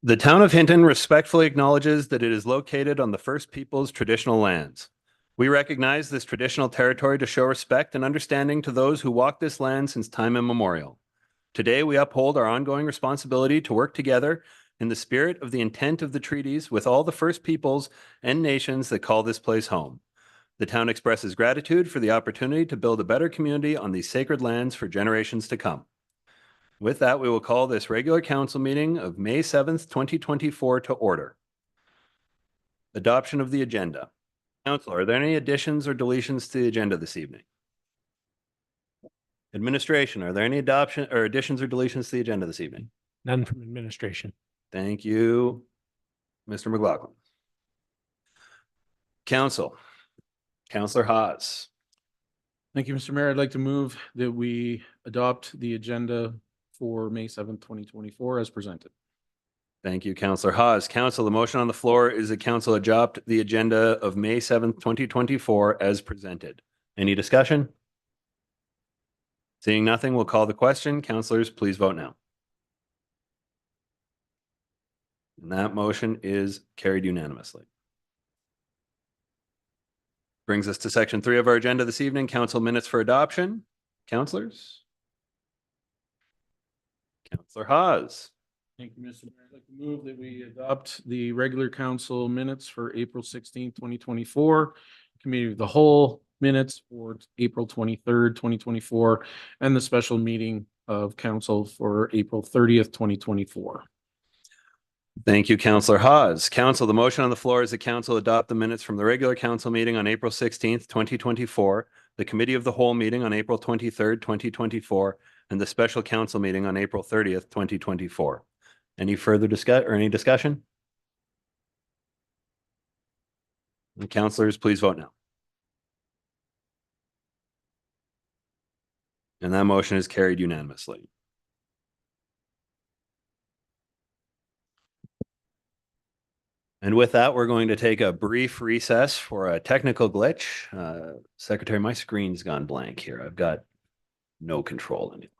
The town of Hinton respectfully acknowledges that it is located on the First Peoples traditional lands. We recognize this traditional territory to show respect and understanding to those who walk this land since time immemorial. Today, we uphold our ongoing responsibility to work together in the spirit of the intent of the treaties with all the First Peoples and nations that call this place home. The town expresses gratitude for the opportunity to build a better community on these sacred lands for generations to come. With that, we will call this regular council meeting of May 7th, 2024 to order. Adoption of the agenda. Council, are there any additions or deletions to the agenda this evening? Administration, are there any additions or deletions to the agenda this evening? None from administration. Thank you, Mr. McLaughlin. Council, Councillor Haas. Thank you, Mr. Mayor. I'd like to move that we adopt the agenda for May 7th, 2024 as presented. Thank you, Councillor Haas. Council, the motion on the floor is that council adopt the agenda of May 7th, 2024 as presented. Any discussion? Seeing nothing, we'll call the question. Councillors, please vote now. And that motion is carried unanimously. Brings us to section 3 of our agenda this evening, council minutes for adoption. Councillors? Councillor Haas. Thank you, Mr. Mayor. I'd like to move that we adopt the regular council minutes for April 16th, 2024, Committee of the Whole minutes for April 23rd, 2024, and the special meeting of council for April 30th, 2024. Thank you, Councillor Haas. Council, the motion on the floor is that council adopt the minutes from the regular council meeting on April 16th, 2024, the Committee of the Whole meeting on April 23rd, 2024, and the special council meeting on April 30th, 2024. Any further discussion? And councillors, please vote now. And that motion is carried unanimously. And with that, we're going to take a brief recess for a technical glitch. Secretary, my screen's gone blank here. I've got no control any longer.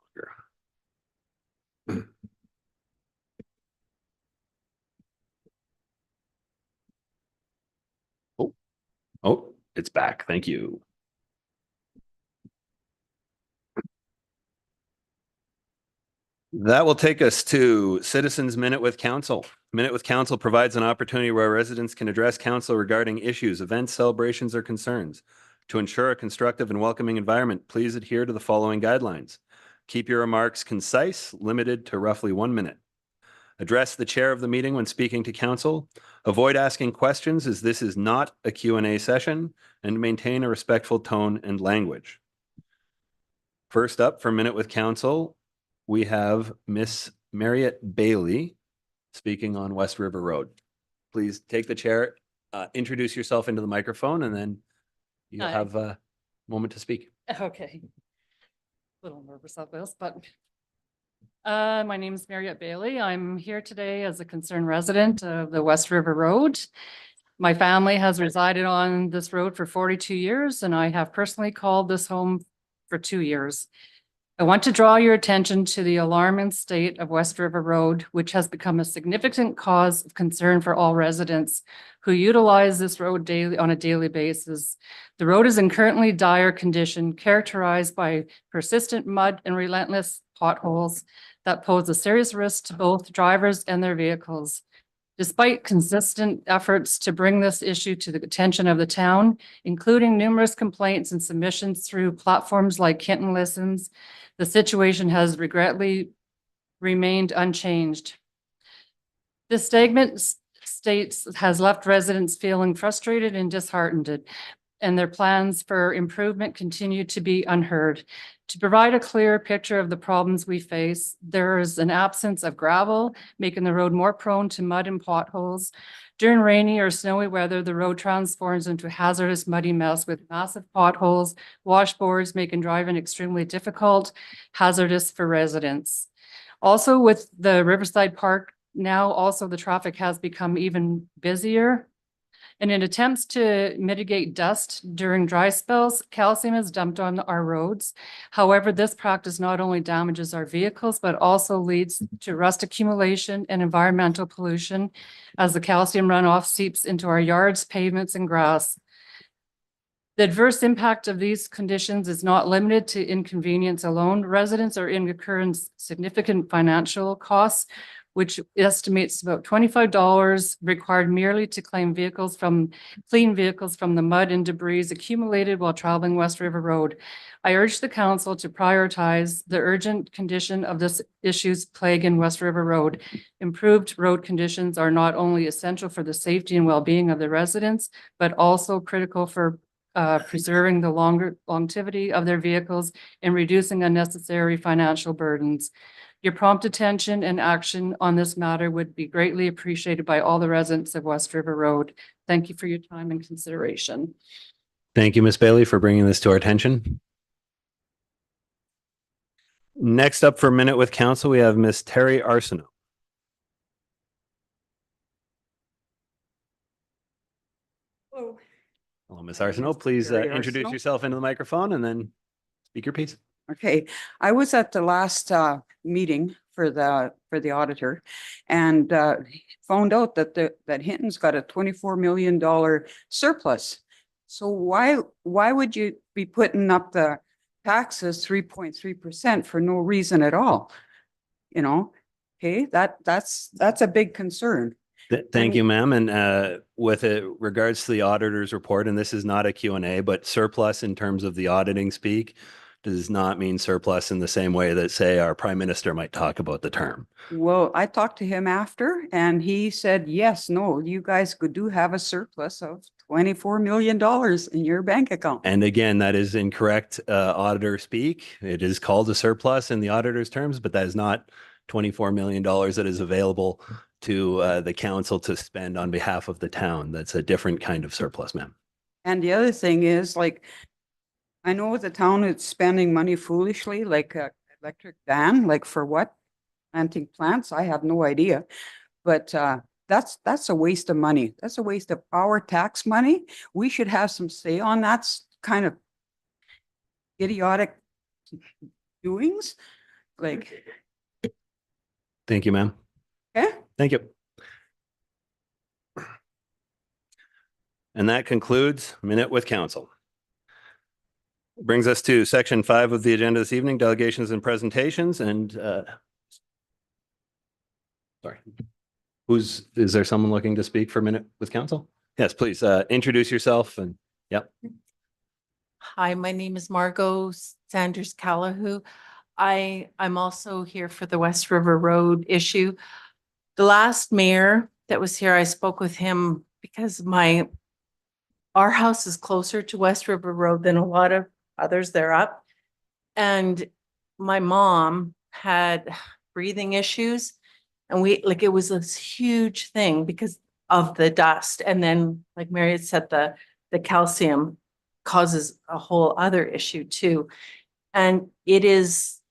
Oh, it's back. Thank you. That will take us to Citizens Minute with Council. Minute with Council provides an opportunity where residents can address council regarding issues, events, celebrations, or concerns. To ensure a constructive and welcoming environment, please adhere to the following guidelines. Keep your remarks concise, limited to roughly 1 minute. Address the chair of the meeting when speaking to council. Avoid asking questions as this is not a Q&A session, and maintain a respectful tone and language. First up for Minute with Council, we have Miss Marriott Bailey speaking on West River Road. Please take the chair, introduce yourself into the microphone, and then you'll have a moment to speak. Okay. A little nervous about this, but my name is Marriott Bailey. I'm here today as a concerned resident of the West River Road. My family has resided on this road for 42 years, and I have personally called this home for 2 years. I want to draw your attention to the alarming state of West River Road, which has become a significant cause of concern for all residents who utilize this road daily on a daily basis. The road is in currently dire condition, characterized by persistent mud and relentless potholes that pose a serious risk to both drivers and their vehicles. Despite consistent efforts to bring this issue to the attention of the town, including numerous complaints and submissions through platforms like Hinton Listens, the situation has regrettably remained unchanged. This statement has left residents feeling frustrated and disheartened, and their plans for improvement continue to be unheard. To provide a clear picture of the problems we face, there is an absence of gravel, making the road more prone to mud and potholes. During rainy or snowy weather, the road transforms into a hazardous muddy mess with massive potholes, washboards, making driving extremely difficult, hazardous for residents. Also, with the Riverside Park, now also the traffic has become even busier. And in attempts to mitigate dust during dry spells, calcium is dumped on our roads. However, this practice not only damages our vehicles, but also leads to rust accumulation and environmental pollution as the calcium runoff seeps into our yards, pavements, and grass. The adverse impact of these conditions is not limited to inconvenience alone. Residents are incurring significant financial costs, which estimates about $25 required merely to clean vehicles from the mud and debris accumulated while traveling West River Road. I urge the council to prioritize the urgent condition of this issue's plague in West River Road. Improved road conditions are not only essential for the safety and well-being of the residents, but also critical for preserving the longevity of their vehicles and reducing unnecessary financial burdens. Your prompt attention and action on this matter would be greatly appreciated by all the residents of West River Road. Thank you for your time and consideration. Thank you, Ms. Bailey, for bringing this to our attention. Next up for a minute with council, we have Ms. Terry Arsenault. Hello. Hello, Ms. My name Arsenault. is Please Terry introduce Arsenault. yourself into the microphone and then speak your piece. Okay, I was at the last meeting for the auditor and found out that that Hinton's got a $24 million surplus. So why would you be putting up the taxes 3.3% for no reason at all? You know, okay, that's a big concern. Thank you, ma'am. And with regards to the auditor's report, and this is not a Q&A, but surplus in terms of the auditing speak does not mean surplus in the same way that, say, our prime minister might talk about the term. Well, I talked to him after and he said, yes, no, you guys do have a surplus of $24 million in your bank account. And again, that is incorrect auditor speak. It is called a surplus in the auditor's terms, but that is not $24 million that is available to the council to spend on behalf of the town. That's a different kind of surplus, ma'am. And the other thing is, like, I know the town is spending money foolishly, like electric van, like for what? Planting plants? I have no idea. But that's a waste of money. That's a waste of our tax money. We should have some say on that kind of idiotic doings. Like, Thank you, ma'am. okay. Thank you. And that concludes Minute with Council. Brings us to section 5 of the agenda this evening, delegations and presentations. And sorry, is there someone looking to speak for Minute with Council? Yes, please introduce yourself and yep. Hi, my name is Margot Sanders Calahoo. I'm also here for the West River Road issue. The last mayor that was here, I spoke with him because our house is closer to West River Road than a lot of others they're up. And my mom had breathing issues and it was this huge thing because of the dust. And then, like Mary had said, the calcium causes a whole other issue too. And it is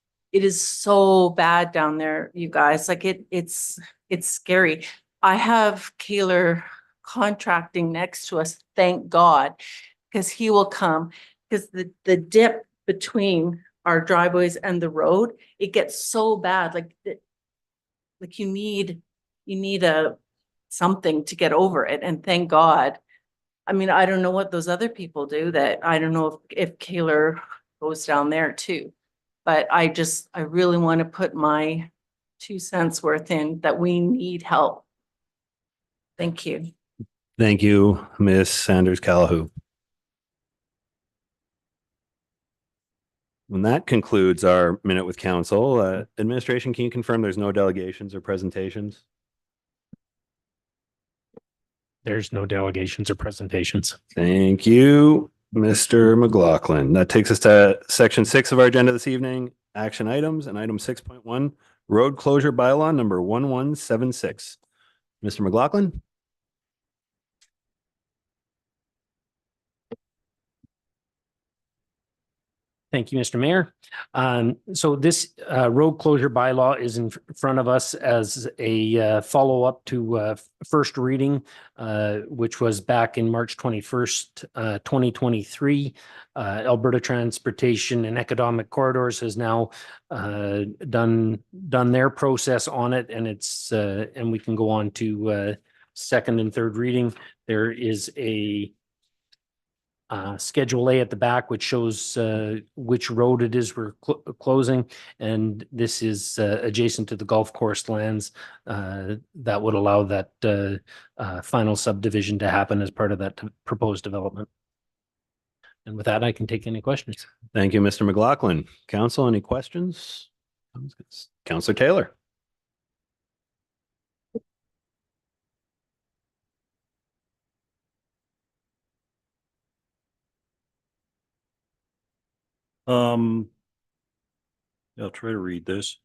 so bad down there, you guys. Like it's scary. I have Kaler Contracting next to us, thank God, because he will come. Because the dip between our driveways and the road, it gets so bad. Like you need something to get over it. And thank God. I mean, I don't know what those other people do. That I don't know if Kaler goes down there too. But I really want to put my 2 cents worth in that we need help. Thank you. Thank you, Ms. Sanders Calahoo. And that concludes our Minute with Council. Administration, can you confirm there's no delegations or presentations? There's no delegations or presentations. Thank you, Mr. McLaughlin. That takes us to section 6 of our agenda this evening, action items, and item 6.1, road closure bylaw number 1176. Mr. McLaughlin? Thank you, Mr. Mayor. So this road closure bylaw is in front of us as a follow-up to first reading, which was back in March 21st, 2023. Alberta Transportation and Economic Corridors has now done their process on it, and it's and we can go on to second and third reading. There is a Schedule A at the back, which shows which road it is we're closing. And this is adjacent to the golf course lands that would allow that final subdivision to happen as part of that proposed development. And with that, I can take any questions. Thank you, Mr. McLaughlin. Council, any questions? Councillor Taylor. I'll try to read this.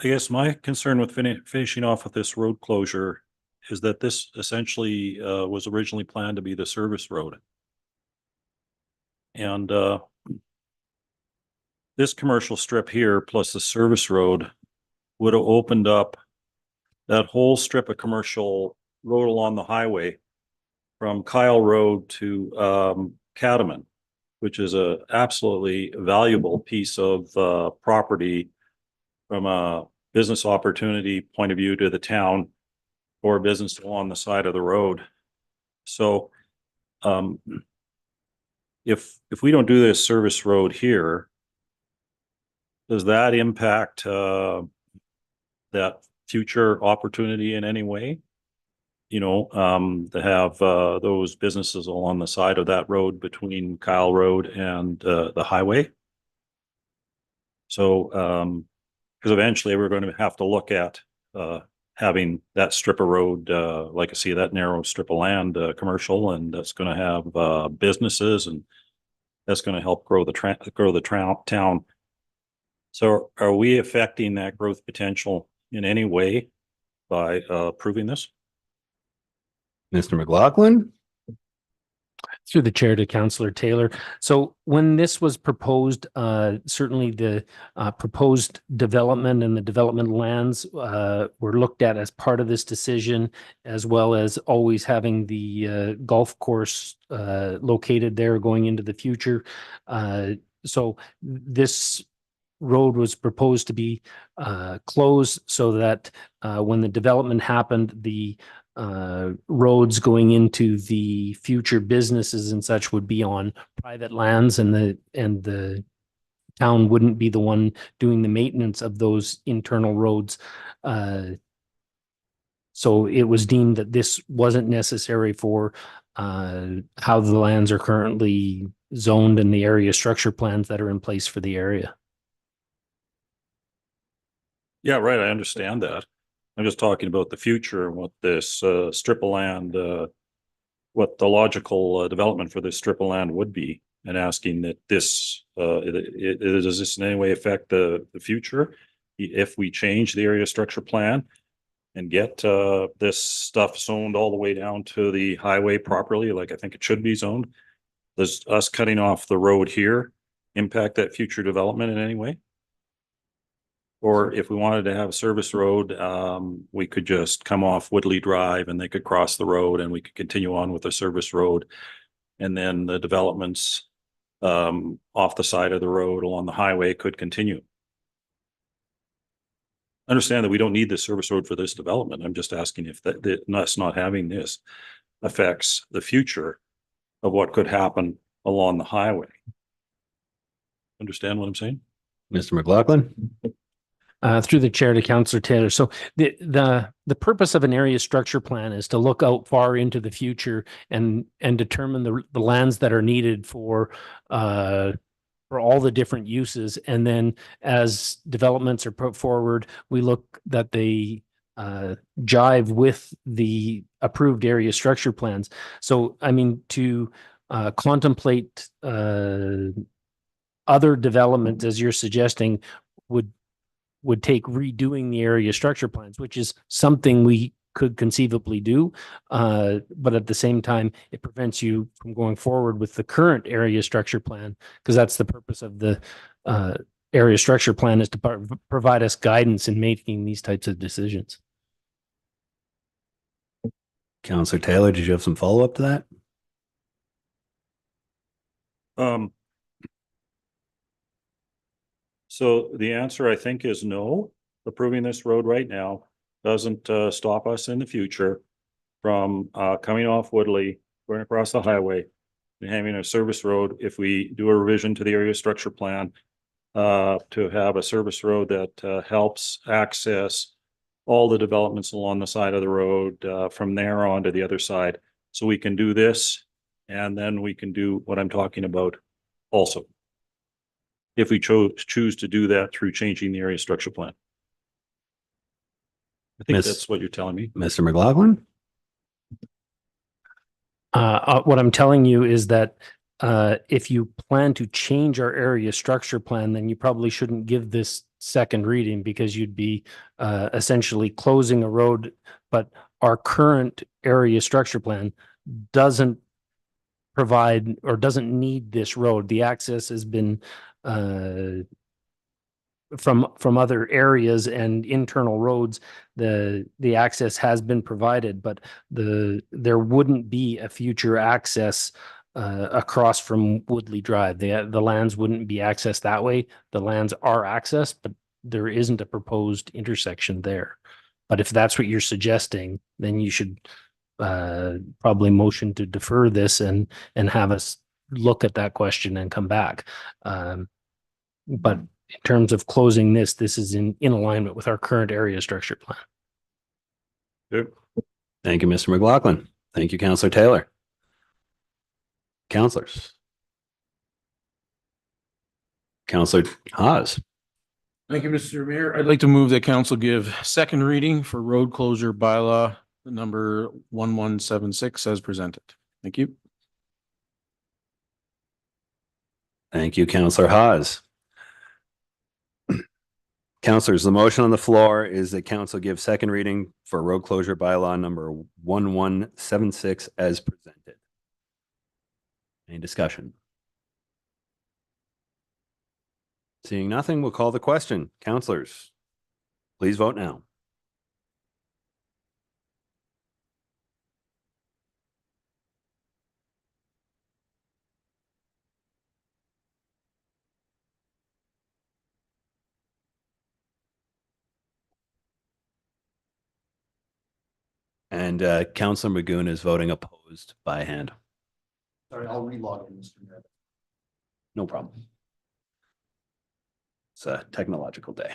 I guess my concern with finishing off with this road closure is that this essentially was originally planned to be the service road. And this commercial strip here plus the service road would have opened up that whole strip of commercial road along the highway from Kyle Road to Catamount, which is a absolutely valuable piece of property from a business opportunity point of view to the town or business along the side of the road. So if we don't do this service road here, does that impact that future opportunity in any way? You know, to have those businesses along the side of that road between Kyle Road and the highway. So, because eventually we're going to have to look at having that strip of road, like I see that narrow strip of land, commercial, and that's going to have businesses, and that's going to help grow the town. So, are we affecting that growth potential in any way by approving this? Mr. McLaughlin. Through the chair to Councillor Taylor. So when this was proposed, certainly the proposed development and the development lands were looked at as part of this decision, as well as always having the golf course located there going into the future. So this road was proposed to be closed so that when the development happened, the roads going into the future businesses and such would be on private lands, and the town wouldn't be the one doing the maintenance of those internal roads. So it was deemed that this wasn't necessary for how the lands are currently zoned and the area structure plans that are in place for the area. Yeah, right. I understand that. I'm just talking about the future and what this strip of land, what the logical development for this strip of land would be, and asking that this, does this in any way affect the future? If we change the area structure plan and get this stuff zoned all the way down to the highway properly, like I think it should be zoned, does us cutting off the road here impact that future development in any way? Or if we wanted to have a service road, we could just come off Woodley Drive and they could cross the road and we could continue on with the service road. And then the developments off the side of the road along the highway could continue. Understand that we don't need the service road for this development. I'm just asking if us not having this affects the future of what could happen along the highway. Understand what I'm saying? Mr. McLaughlin. Through the chair to Councillor Taylor. So the purpose of an area structure plan is to look out far into the future and determine the lands that are needed for all the different uses. And then as developments are put forward, we look that they jive with the approved area structure plans. So, I mean, to contemplate other development, as you're suggesting, would take redoing the area structure plans, which is something we could conceivably do. But at the same time, it prevents you from going forward with the current area structure plan, because that's the purpose of the area structure plan, is to provide us guidance in making these types of decisions. Counselor Taylor, did you have some follow-up to that? So the answer, I think, is no. Approving this road right now doesn't stop us in the future from coming off Woodley, going across the highway, and having a service road if we do a revision to the area structure plan to have a service road that helps access all the developments along the side of the road from there on to the other side. So we can do this, and then we can do what I'm talking about also, if we choose to do that through changing the area structure plan. I think that's what you're telling me. Mr. McLaughlin? What I'm telling you is that if you plan to change our area structure plan, then you probably shouldn't give this second reading, because you'd be essentially closing a road. But our current area structure plan doesn't provide or doesn't need this road. The access has been from other areas and internal roads. The access has been provided, but there wouldn't be a future access across from Woodley Drive. The lands wouldn't be accessed that way. The lands are accessed, but there isn't a proposed intersection there. But if that's what you're suggesting, then you should probably motion to defer this and have us look at that question and come back. But in terms of closing this is in alignment with our current area structure plan. Good. Thank you, Mr. McLaughlin. Thank you, Counselor Taylor. Counselors. Counselor Haas. Thank you, Mr. Mayor. I'd like to move that council give second reading for road closure bylaw number 1176 as presented. Thank you. Thank you, Counselor Haas. Counselors, the motion on the floor is that council give second reading for road closure bylaw number 1176 as presented. Any discussion? Seeing nothing, we'll call the question. Counselors, please vote now. And Counselor Magoon is voting opposed by hand. Sorry, I'll relog in, Mr. Mayor. No problem. It's a technological day.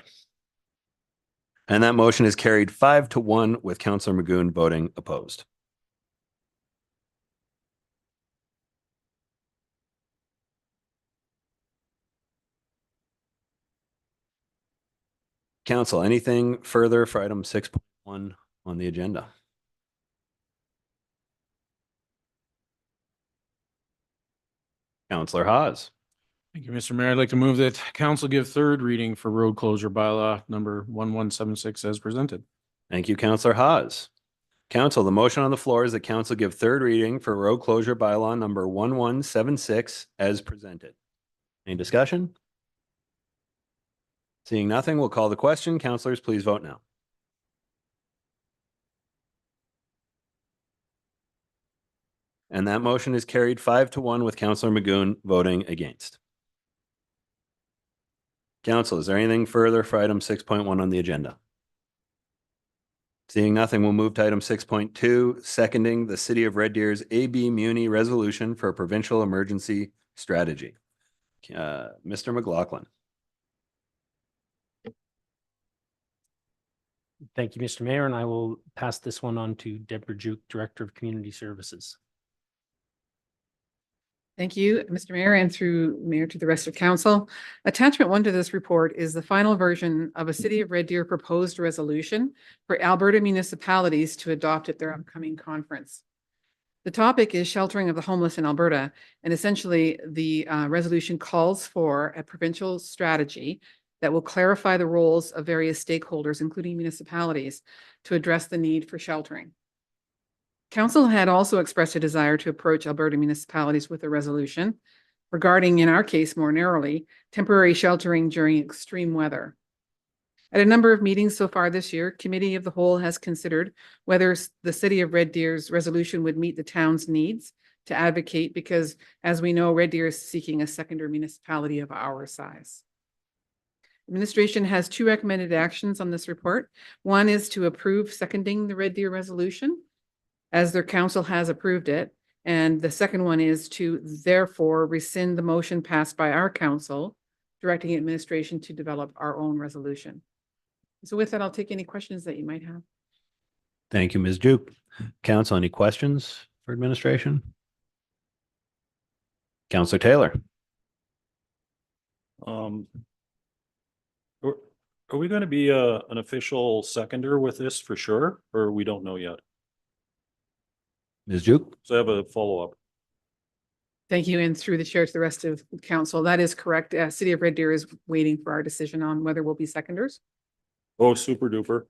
And that motion is carried 5-1 with Counselor Magoon voting opposed. Council, anything further for item 6.1 on the agenda? Counselor Haas. Thank you, Mr. Mayor. I'd like to move that council give third reading for road closure bylaw number 1176 as presented. Thank you, Counselor Haas. Council, the motion on the floor is that council give third reading for road closure bylaw number 1176 as presented. Any discussion? Seeing nothing, we'll call the question. Councilors, please vote now. And that motion is carried 5-1 with Counselor Magoon voting against. Council, is there anything further for item 6.1 on the agenda? Seeing nothing, we'll move to item 6.2, seconding the City of Red Deer's AB Muni resolution for a provincial emergency strategy. Mr. McLaughlin. Thank you, Mr. Mayor, and I will pass this one on to Deborah Juke, Director of Community Services. Thank you, Mr. Mayor, and through Mayor to the rest of council. Attachment 1 to this report is the final version of a City of Red Deer proposed resolution for Alberta municipalities to adopt at their upcoming conference. The topic is sheltering of the homeless in Alberta, and essentially the resolution calls for a provincial strategy that will clarify the roles of various stakeholders, including municipalities, to address the need for sheltering. Council had also expressed a desire to approach Alberta municipalities with a resolution regarding, in our case more narrowly, temporary sheltering during extreme weather. At a number of meetings so far this year, Committee of the Whole has considered whether the City of Red Deer's resolution would meet the town's needs to advocate, because as we know, Red Deer is seeking a secondary municipality of our size. Administration has two recommended actions on this report. One is to approve seconding the Red Deer resolution as their council has approved it. And the second one is to therefore rescind the motion passed by our council, directing administration to develop our own resolution. So with that, I'll take any questions that you might have. Thank you, Ms. Duke. Council, any questions for administration? Councillor Taylor. Are we going to be an official seconder with this for sure, or we don't know yet? Ms. Duke. So I have a follow-up. Thank you. And through the chair to the rest of council, that is correct. City of Red Deer is waiting for our decision on whether we'll be seconders. Oh, super duper.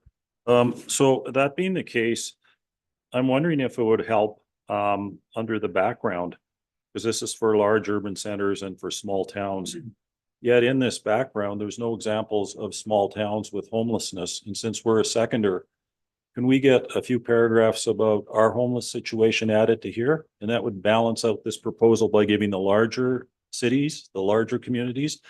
So that being the case, I'm wondering if it would help under the background, because this is for large urban centers and for small towns. Yet in this background, there's no examples of small towns with homelessness. And since we're a seconder, can we get a few paragraphs about our homeless situation added to here? And that would balance out this proposal by giving the larger cities, the larger communities,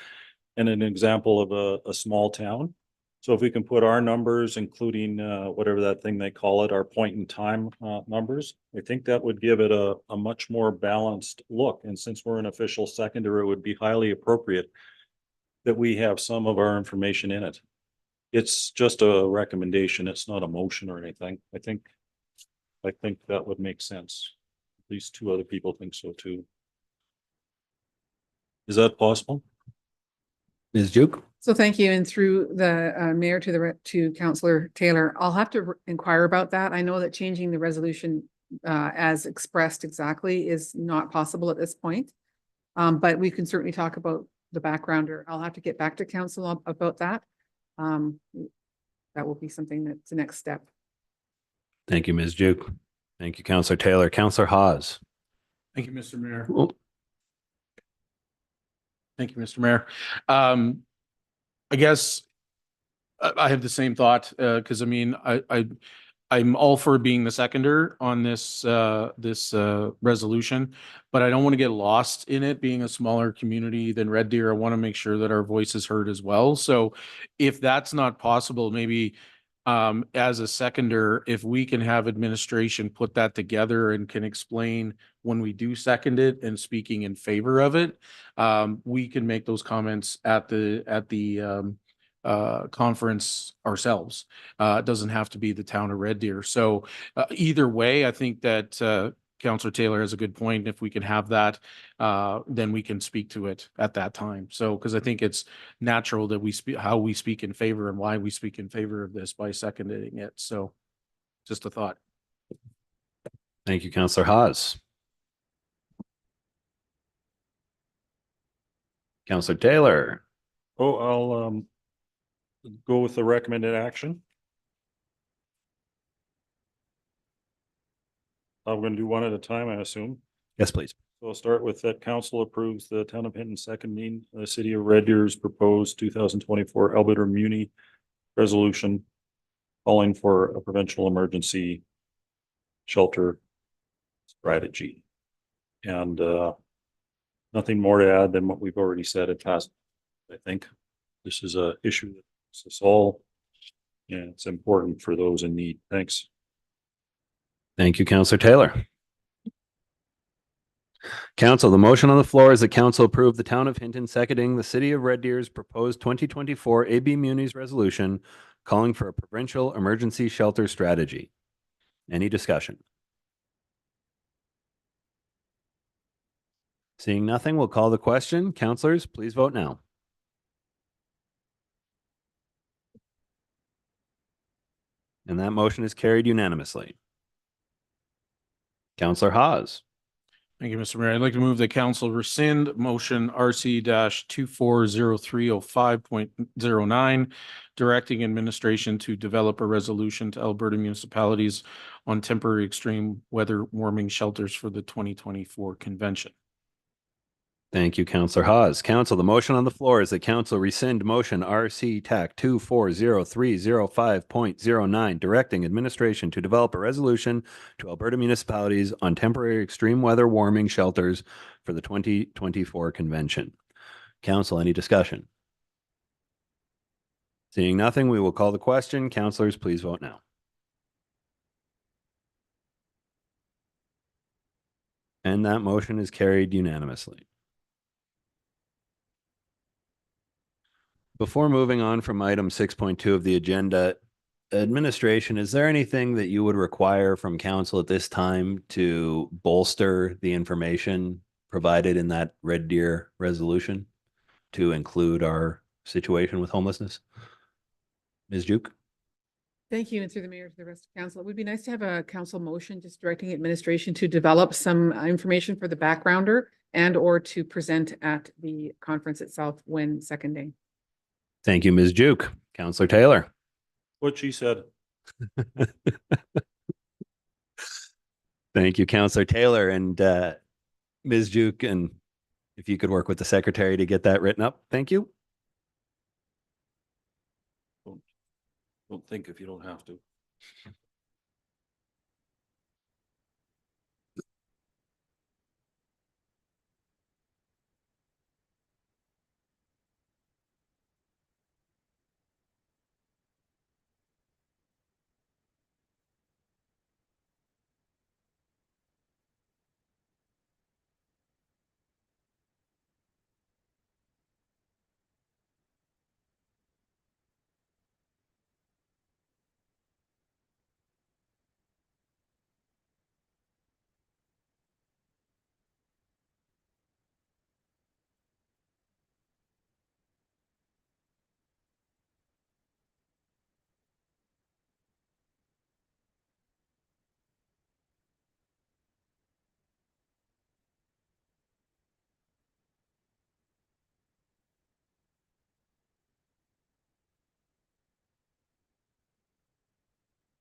and an example of a small town. So if we can put our numbers, including whatever that thing they call it, our point in time numbers, I think that would give it a much more balanced look. And since we're an official seconder, it would be highly appropriate that we have some of our information in it. It's just a recommendation. It's not a motion or anything. I think that would make sense. At least two other people think so too. Is that possible? Ms. Duke. So thank you. And through the mayor to Councillor Taylor, I'll have to inquire about that. I know that changing the resolution as expressed exactly is not possible at this point. But we can certainly talk about the background, or I'll have to get back to council about that. That will be something that's the next step. Thank you, Ms. Duke. Thank you, Councillor Taylor. Councillor Hawes. Thank you, Mr. Mayor. Oh, Thank you, Mr. Mayor. I guess I have the same thought, because I mean, I'm all for being the seconder on this resolution, but I don't want to get lost in it. Being a smaller community than Red Deer, I want to make sure that our voice is heard as well. So if that's not possible, maybe as a seconder, if we can have administration put that together and can explain when we do second it and speaking in favor of it, we can make those comments at the conference ourselves. It doesn't have to be the town of Red Deer. So either way, I think that Councillor Taylor has a good point. If we can have that, then we can speak to it at that time. So, because I think it's natural that we speak, how we speak in favor and why we speak in favor of this by seconding it. So just a thought. thank you, Councillor Hawes. Councillor Taylor. Oh, I'll go with the recommended action. I'm going to do one at a time, I assume. Yes, please. So I'll start with that council approves the town of Hinton seconding the city of Red Deer's proposed 2024 Alberta Muni resolution calling for a provincial emergency shelter strategy. And nothing more to add than what we've already said. It passed. I think this is a issue that affects us all, and it's important for those in need. Thanks. Thank you, Councillor Taylor. Council, the motion on the floor is that council approve the town of Hinton seconding the city of Red Deer's proposed 2024 AB Muni's resolution calling for a provincial emergency shelter strategy. Any discussion? Seeing nothing, we'll call the question. Councillors, please vote now. And that motion is carried unanimously. Councillor Hawes. Thank you, Mr. Mayor. I'd like to move that council rescind motion RC 240305.09, directing administration to develop a resolution to Alberta municipalities on temporary extreme weather warming shelters for the 2024 convention. Thank you, Councillor Hawes. Council, the motion on the floor is that council rescind motion RC TAC 240305.09, directing administration to develop a resolution to Alberta municipalities on temporary extreme weather warming shelters for the 2024 convention. Council, any discussion? Seeing nothing, we will call the question. Councillors, please vote now. And that motion is carried unanimously. Before moving on from item 6.2 of the agenda, administration, is there anything that you would require from council at this time to bolster the information provided in that Red Deer resolution to include our situation with homelessness? Ms. Duke? Thank you. And through the mayor to the rest of council, it would be nice to have a council motion just directing administration to develop some information for the backgrounder and or to present at the conference itself when seconding. Thank you, Ms. Duke. Councillor Taylor? What she said. Thank you, Councillor Taylor. And Ms. Duke, and if you could work with the secretary to get that written up, thank you. Don't think if you don't have to.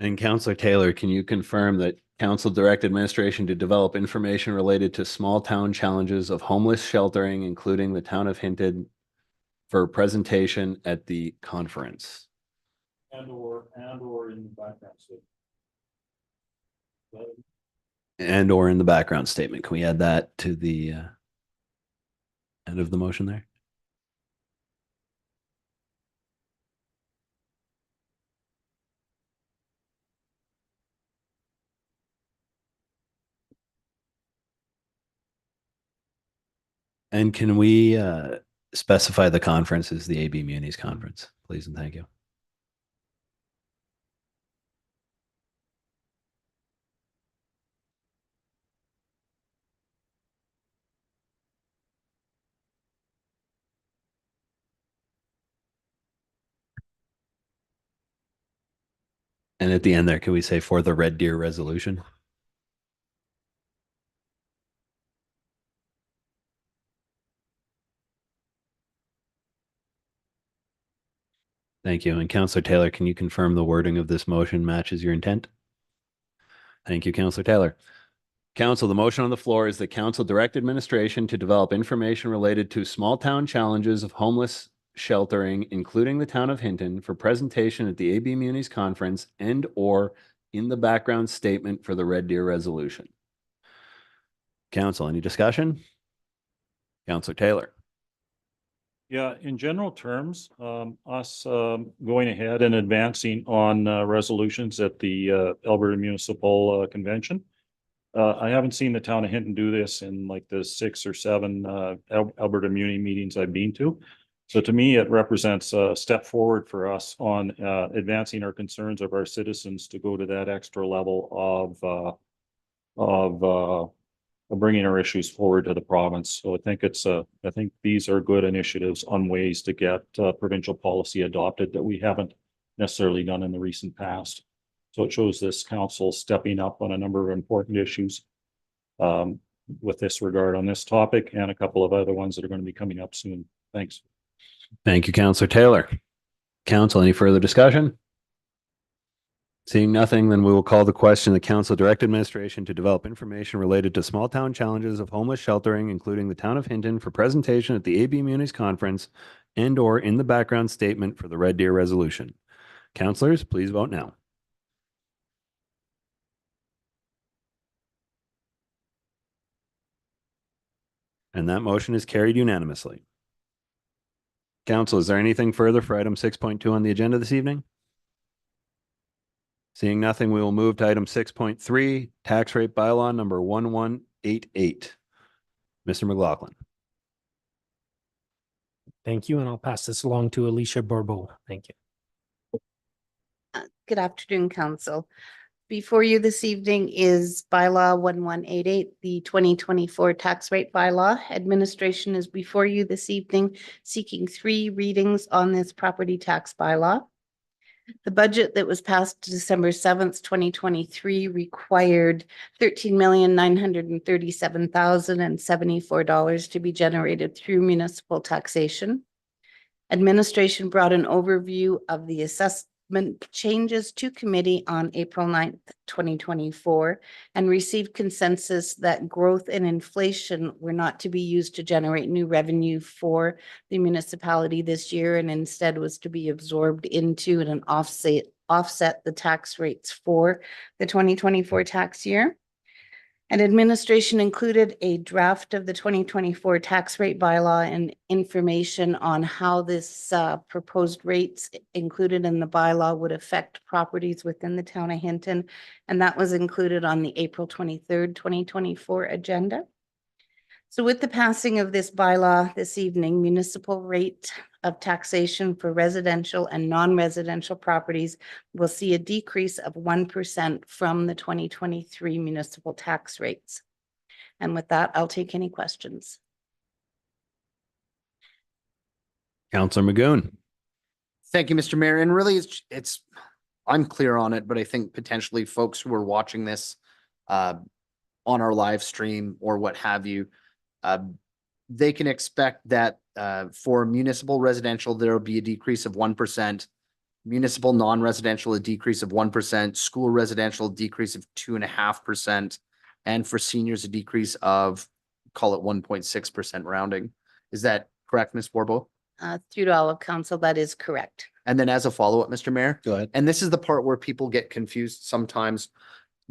And Councillor Taylor, can you confirm that council direct administration to develop information related to small town challenges of homeless sheltering, including the town of Hinton, for presentation at the conference? And or in the background. And or in the background statement. Can we add that to the end of the motion there? And can we specify the conference as the AB Muni's conference, please and thank you. And at the end there, can we say for the Red Deer resolution? Thank you. And Councillor Taylor, can you confirm the wording of this motion matches your intent? Thank you, Councillor Taylor. Council, the motion on the floor is that council direct administration to develop information related to small town challenges of homeless sheltering, including the town of Hinton, for presentation at the AB Muni's conference and or in the background statement for the Red Deer resolution. Council, any discussion? Councillor Taylor. Yeah, in general terms, us going ahead and advancing on resolutions at the Alberta Municipal Convention. I haven't seen the town of Hinton do this in like the 6 or 7 Alberta Muni meetings I've been to. So to me, it represents a step forward for us on advancing our concerns of our citizens to go to that extra level of bringing our issues forward to the province. So I think I think these are good initiatives on ways to get provincial policy adopted that we haven't necessarily done in the recent past. So it shows this council stepping up on a number of important issues. with this regard on this topic and a couple of other ones that are going to be coming up soon. Thanks. Thank you, Councillor Taylor. Council, any further discussion? Seeing nothing, then we will call the question. The council direct administration to develop information related to small town challenges of homeless sheltering, including the town of Hinton, for presentation at the AB Munis conference and or in the background statement for the Red Deer resolution. Councillors, please vote now. And that motion is carried unanimously. Council, is there anything further for item 6.2 on the agenda this evening? Seeing nothing, we will move to item 6.3, tax rate bylaw number 1188. Mr. McLaughlin. Thank you, and I'll pass this along to Alicia Barbeau. Thank you. Good afternoon, Council. Before you this evening is bylaw 1188, the 2024 tax rate bylaw. Administration is before you this evening seeking 3 readings on this property tax bylaw. The budget that was passed December 7th, 2023 required $13,937,074 to be generated through municipal taxation. Administration brought an overview of the assessment changes to committee on April 9th, 2024, and received consensus that growth and inflation were not to be used to generate new revenue for the municipality this year, and instead was to be absorbed into and offset the tax rates for the 2024 tax year. And administration included a draft of the 2024 tax rate bylaw and information on how this proposed rates included in the bylaw would affect properties within the town of Hinton. And that was included on the April 23rd, 2024 agenda. So with the passing of this bylaw this evening, municipal rate of taxation for residential and non-residential properties will see a decrease of 1% from the 2023 municipal tax rates. And with that, I'll take any questions. Councillor Magoon. Thank you, Mr. Mayor. And really, I'm clear on it, but I think potentially folks who are watching this on our live stream or what have you, they can expect that for municipal residential, there will be a decrease of 1%, municipal non-residential, a decrease of 1%, school residential, decrease of 2.5%, and for seniors, a decrease of, call it 1.6% rounding. Is that correct, Ms. Borbo? Through to all of council, that is correct. And then as a follow-up, Mr. Mayor, Go ahead. and this is the part where people get confused sometimes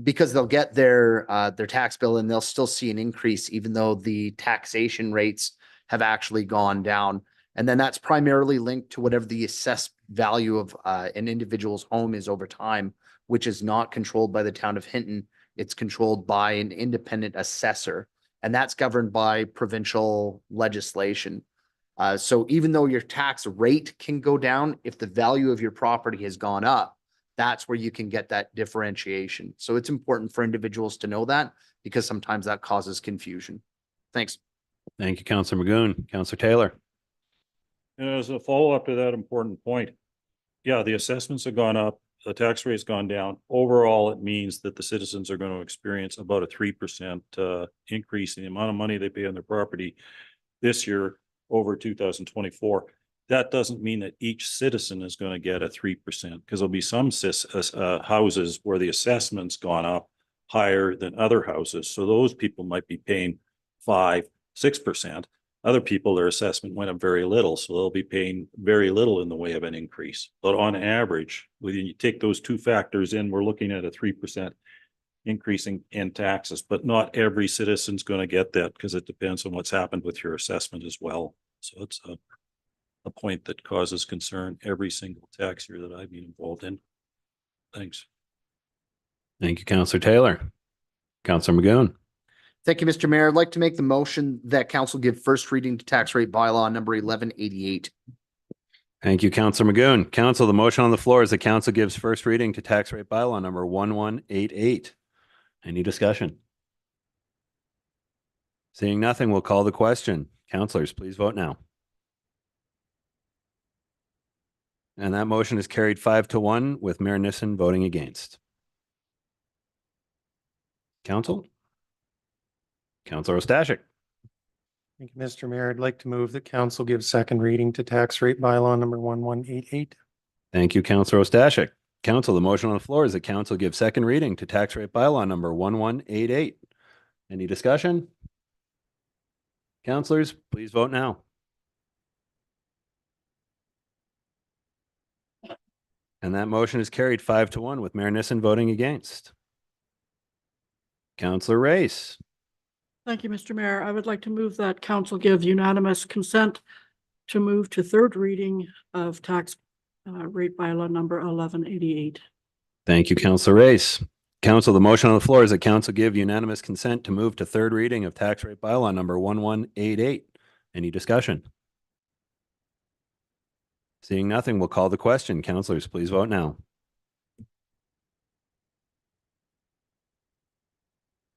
because they'll get their tax bill and they'll still see an increase even though the taxation rates have actually gone down. And then that's primarily linked to whatever the assessed value of an individual's home is over time, which is not controlled by the town of Hinton. It's controlled by an independent assessor, and that's governed by provincial legislation. So even though your tax rate can go down, if the value of your property has gone up, that's where you can get that differentiation. So it's important for individuals to know that because sometimes that causes confusion. Thanks. Thank you, Councillor Magoon. Councillor Taylor. As a follow-up to that important point, yeah, the assessments have gone up, the tax rate's gone down. Overall, it means that the citizens are going to experience about a 3% increase in the amount of money they pay on their property this year over 2024. That doesn't mean that each citizen is going to get a 3% because there'll be some houses where the assessment's gone up higher than other houses. So those people might be paying 5-6%. Other people, their assessment went up very little, so they'll be paying very little in the way of an increase. But on average, when you take those two factors in, we're looking at a 3% increase in taxes, but not every citizen's going to get that because it depends on what's happened with your assessment as well. So it's a point that causes concern every single tax year that I've been involved in. Thanks. Thank you, Councillor Taylor. Councillor Magoon. Thank you, Mr. Mayor. I'd like to make the motion that council give first reading to tax rate bylaw number 1188. Thank you, Councillor Magoon. Council, the motion on the floor is the council gives first reading to tax rate bylaw number 1188. Any discussion? Seeing nothing, we'll call the question. Councillors, please vote now. And that motion is carried 5-1 with Mayor Nixon voting against. Council? Counselor Ostashik. Thank you, Mr. Mayor. I'd like to move that council give second reading to tax rate bylaw number 1188. Thank you, Counselor Ostashik. Council, the motion on the floor is that council give second reading to tax rate bylaw number 1188. Any discussion? Councilors, please vote now. And that motion is carried 5-1 with Mayor Nissen voting against. Counselor Race. Thank you, Mr. Mayor. I would like to move that council give unanimous consent to move to third reading of tax rate bylaw number 1188. Thank you, Counselor Race. Council, the motion on the floor is that council give unanimous consent to move to third reading of tax rate bylaw number 1188. Any discussion? Seeing nothing, we'll call the question. Councilors, please vote now.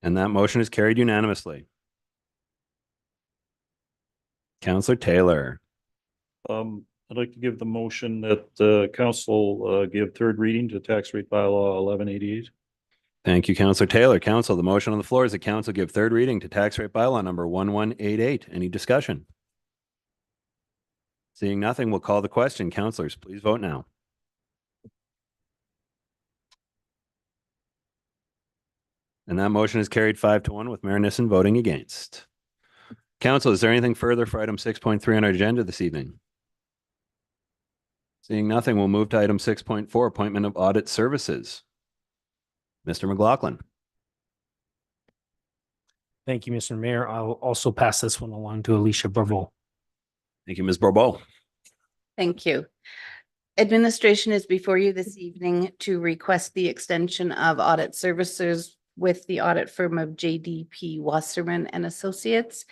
And that motion is carried unanimously. Counselor Taylor. I'd like to give the motion that council give third reading to tax rate bylaw 1188. Thank you, Counselor Taylor. Council, the motion on the floor is that council give third reading to tax rate bylaw number 1188. Any discussion? Seeing nothing, we'll call the question. Councilors, please vote now. And that motion is carried 5-1 with Mayor Nissen voting against. Council, is there anything further for item 6.3 on our agenda this evening? Seeing nothing, we'll move to item 6.4, appointment of audit services. Mr. McLaughlin. Thank you, Mr. Mayor. I'll also pass this one along to Alicia Barbeau. Thank you, Ms. Bourbeau. Thank you. Administration is before you this evening to request the extension of audit services with the audit firm of JDP Wasserman and Associates.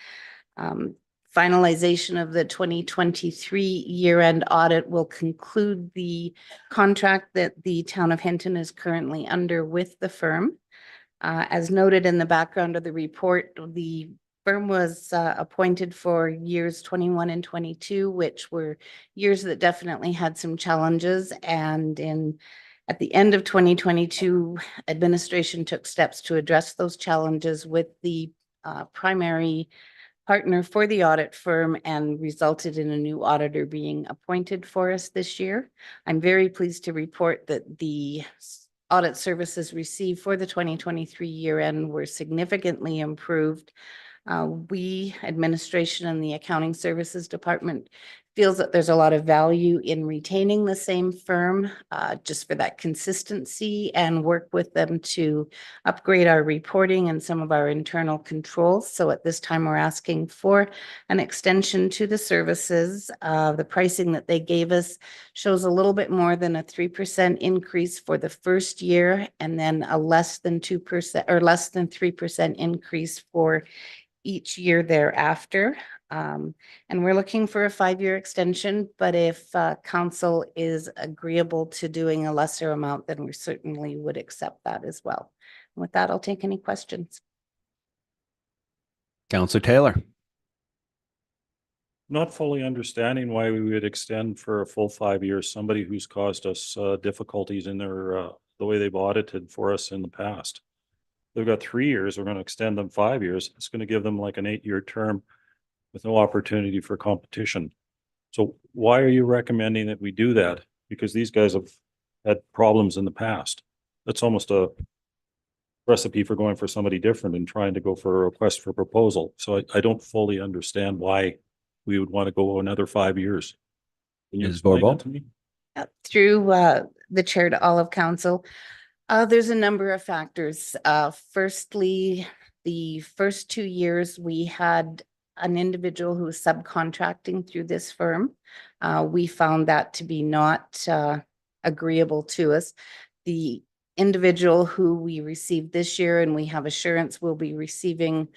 Finalization of the 2023 year-end audit will conclude the contract that the town of Hinton is currently under with the firm. As noted in the background of the report, the firm was appointed for years 21 and 22, which were years that definitely had some challenges. And at the end of 2022, administration took steps to address those challenges with the primary partner for the audit firm and resulted in a new auditor being appointed for us this year. I'm very pleased to report that the audit services received for the 2023 year end were significantly improved. We, administration and the accounting services department, feels that there's a lot of value in retaining the same firm just for that consistency and work with them to upgrade our reporting and some of our internal controls. So at this time, we're asking for an extension to the services. The pricing that they gave us shows a little bit more than a 3% increase for the first year, and then a less than 2% or less than 3% increase for each year thereafter. And we're looking for a 5-year extension, but if council is agreeable to doing a lesser amount, then we certainly would accept that as well. With that, I'll take any questions. Counselor Taylor. Not fully understanding why we would extend for a full 5 years, somebody who's caused us difficulties in their the way they've audited for us in the past. They've got 3 years, we're going to extend them 5 years. It's going to give them like an 8-year term with no opportunity for competition. So why are you recommending that we do that? Because these guys have had problems in the past. That's almost a recipe for going for somebody different and trying to go for a request for proposal. So I don't fully understand why we would want to go another 5 years. Can you Ms. explain Bourbeau? that to me? Through the chair to all of council, there's a number of factors. Firstly, the first 2 years we had an individual who was subcontracting through this firm. We found that to be not agreeable to us. The individual who we received this year, and we have assurance will be receiving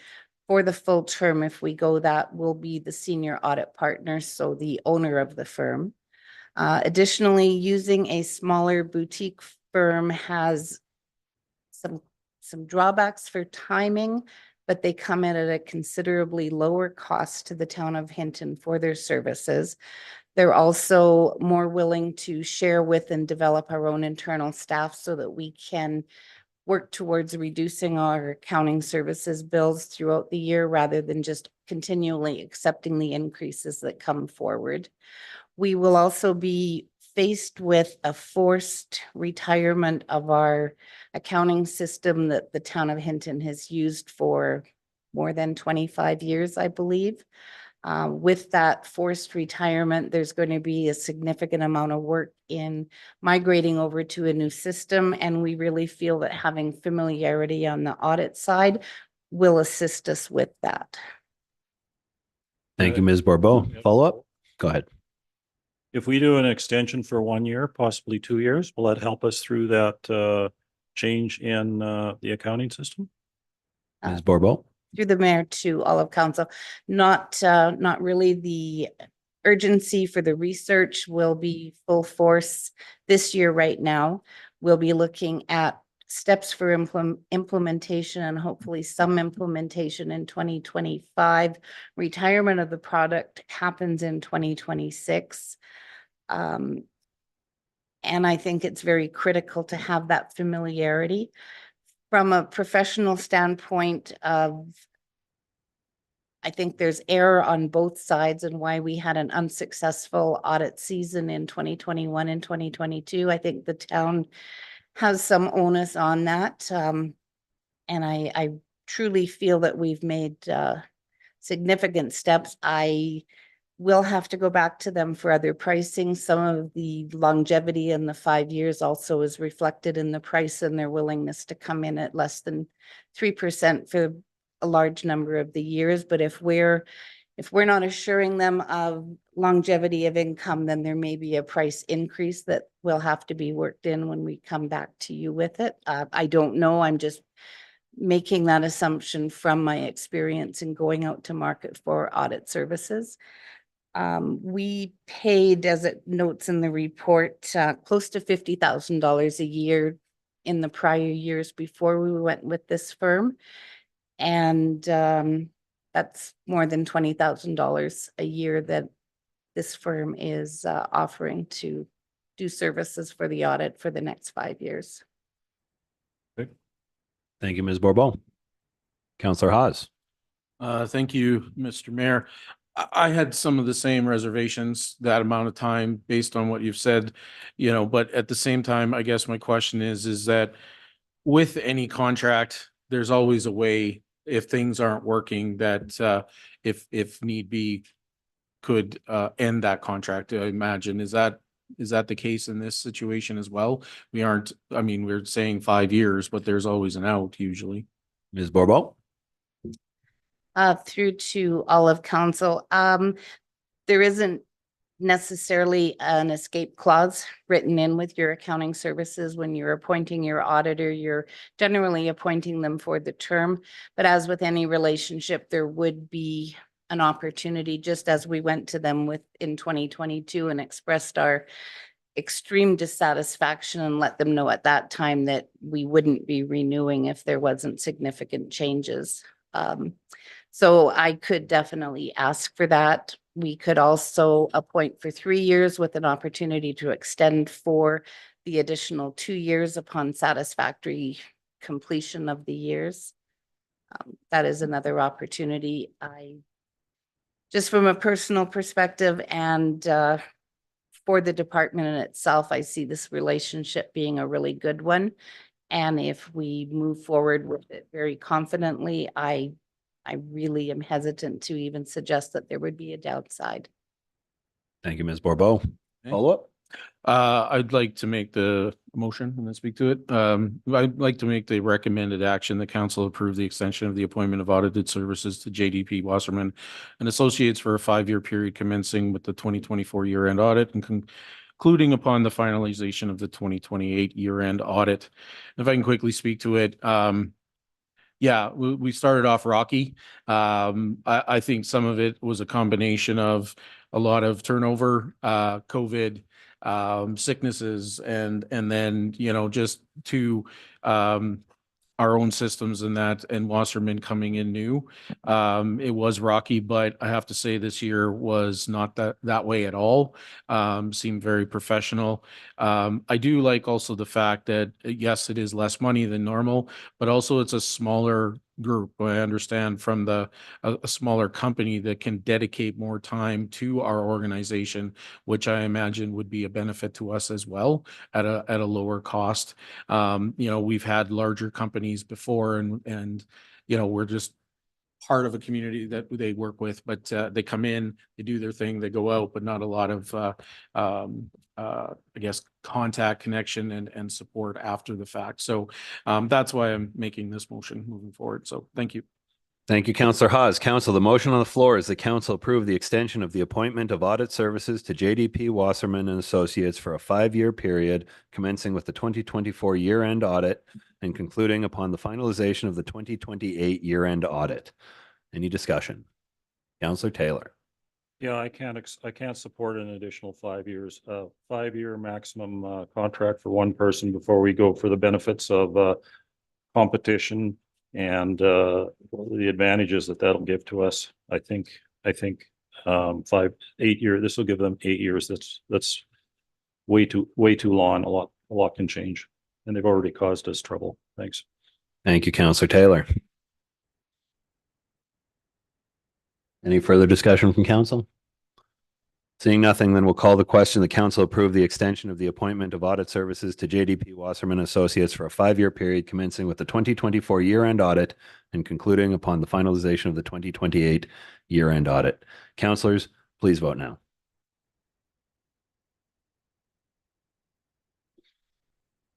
for the full term if we go, that will be the senior audit partner, so the owner of the firm. Additionally, using a smaller boutique firm has some drawbacks for timing, but they come in at a considerably lower cost to the town of Hinton for their services. They're also more willing to share with and develop our own internal staff so that we can work towards reducing our accounting services bills throughout the year rather than just continually accepting the increases that come forward. We will also be faced with a forced retirement of our accounting system that the town of Hinton has used for more than 25 years, I believe. With that forced retirement, there's going to be a significant amount of work in migrating over to a new system, and we really feel that having familiarity on the audit side will assist us with that. Thank you, Ms. Barbeau. Follow up? Go ahead. If we do an extension for 1 year, possibly 2 years, will that help us through that change in the accounting system? Ms. Barbeau? Through the mayor to all of council, not really. The urgency for the research will be full force this year. Right now, we'll be looking at steps for implementation and hopefully some implementation in 2025. Retirement of the product happens in 2026. And I think it's very critical to have that familiarity. From a professional standpoint of, I think there's error on both sides and why we had an unsuccessful audit season in 2021 and 2022. I think the town has some onus on that. And I truly feel that we've made significant steps. I will have to go back to them for other pricing. Some of the longevity in the 5 years also is reflected in the price and their willingness to come in at less than 3% for a large number of the years. But if we're not assuring them of longevity of income, then there may be a price increase that will have to be worked in when we come back to you with it. I don't know. I'm just making that assumption from my experience in going out to market for audit services. We paid, as it notes in the report, close to $50,000 a year in the prior years before we went with this firm. And that's more than $20,000 a year that this firm is offering to do services for the audit for the next 5 years. Thank you, Ms. Barbeau. Councillor Haas. Thank you, Mr. Mayor. I had some of the same reservations that amount of time based on what you've said, but at the same time, I guess my question is that with any contract, there's always a way if things aren't working that if need be could end that contract. I imagine is that the case in this situation as well? We're saying 5 years, but there's always an out usually. Ms. Barbeau. Through to all of council. There isn't necessarily an escape clause written in with your accounting services. When you're appointing your auditor, you're generally appointing them for the term. But as with any relationship, there would be an opportunity, just as we went to them with in 2022 and expressed our extreme dissatisfaction and let them know at that time that we wouldn't be renewing if there wasn't significant changes. So I could definitely ask for that. We could also appoint for 3 years with an opportunity to extend for the additional 2 years upon satisfactory completion of the years. That is another opportunity. Just from a personal perspective and for the department in itself, I see this relationship being a really good one. And if we move forward with it very confidently, I really am hesitant to even suggest that there would be a downside. Thank you, Ms. Barbeau. Follow up? I'd like to make the motion and then speak to it. I'd like to make the recommended action. The council approve the extension of the appointment of audited services to JDP Wasserman and Associates for a 5-year period commencing with the 2024 year-end audit and concluding upon the finalization of the 2028 year-end audit. If I can quickly speak to it, we started off rocky. I think some of it was a combination of a lot of turnover, COVID, sicknesses, and then, just to our own systems and that, and Wasserman coming in new. It was rocky, but I have to say this year was not that way at all. Seemed very professional. I do like also the fact that, yes, it is less money than normal, but also it's a smaller group. I understand from a smaller company that can dedicate more time to our organization, which I imagine would be a benefit to us as well at a lower cost. We've had larger companies before and we're just part of a community that they work with, but they come in, they do their thing, they go out, but not a lot of I guess contact, connection and support after the fact. So that's why I'm making this motion moving forward. So thank you. Thank you, Councillor Hawes. Council, the motion on the floor is the council approve the extension of the appointment of audit services to JDP Wasserman and Associates for a 5-year period commencing with the 2024 year-end audit and concluding upon the finalization of the 2028 year-end audit. Any discussion? Councillor Taylor. Yeah, I can't support an additional 5 years, 5-year maximum contract for one person before we go for the benefits of competition and the advantages that'll give to us. I think 8 years, this will give them 8 years. That's way too long. A lot can change and they've already caused us trouble. Thanks. Thank you, Councillor Taylor. Any further discussion from council? Seeing nothing, then we'll call the question. The council approve the extension of the appointment of audit services to JDP Wasserman Associates for a 5-year period commencing with the 2024 year-end audit and concluding upon the finalization of the 2028 year-end audit. Councillors, please vote now.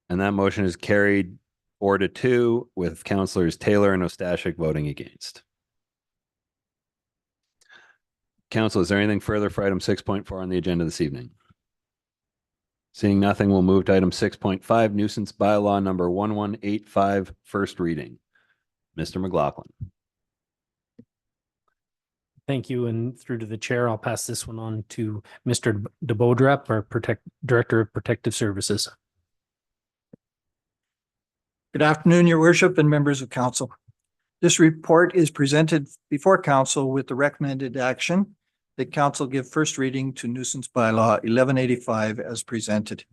And that motion is carried 4-2 with Councillors Taylor and Ostashik voting against. Council, is there anything further for item 6.4 on the agenda this evening? Seeing nothing, we'll move to item 6.5, nuisance bylaw number 1185, first reading. Mr. McLaughlin. Thank you. And through to the chair, I'll pass this one on to Mr. DeBodrep, our Director of Protective Services. Good afternoon, Your Worship and members of council. This report is presented before council with the recommended action that council give first reading to nuisance bylaw 1185 as presented.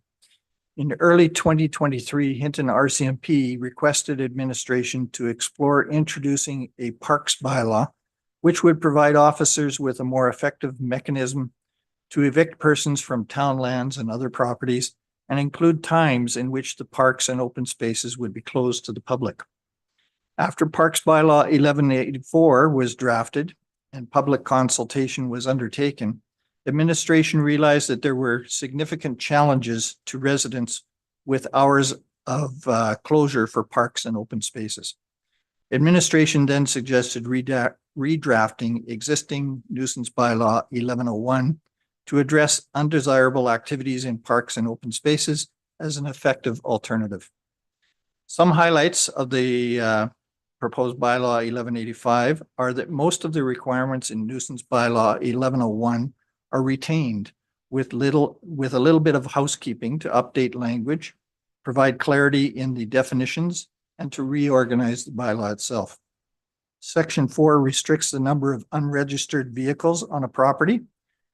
In early 2023, Hinton RCMP requested administration to explore introducing a parks bylaw, which would provide officers with a more effective mechanism to evict persons from town lands and other properties and include times in which the parks and open spaces would be closed to the public. After Parks Bylaw 1184 was drafted and public consultation was undertaken, administration realized that there were significant challenges to residents with hours of closure for parks and open spaces. Administration then suggested redrafting existing nuisance bylaw 1101 to address undesirable activities in parks and open spaces as an effective alternative. Some highlights of the proposed bylaw 1185 are that most of the requirements in nuisance bylaw 1101 are retained with a little bit of housekeeping to update language, provide clarity in the definitions, and to reorganize the bylaw itself. Section 4 restricts the number of unregistered vehicles on a property,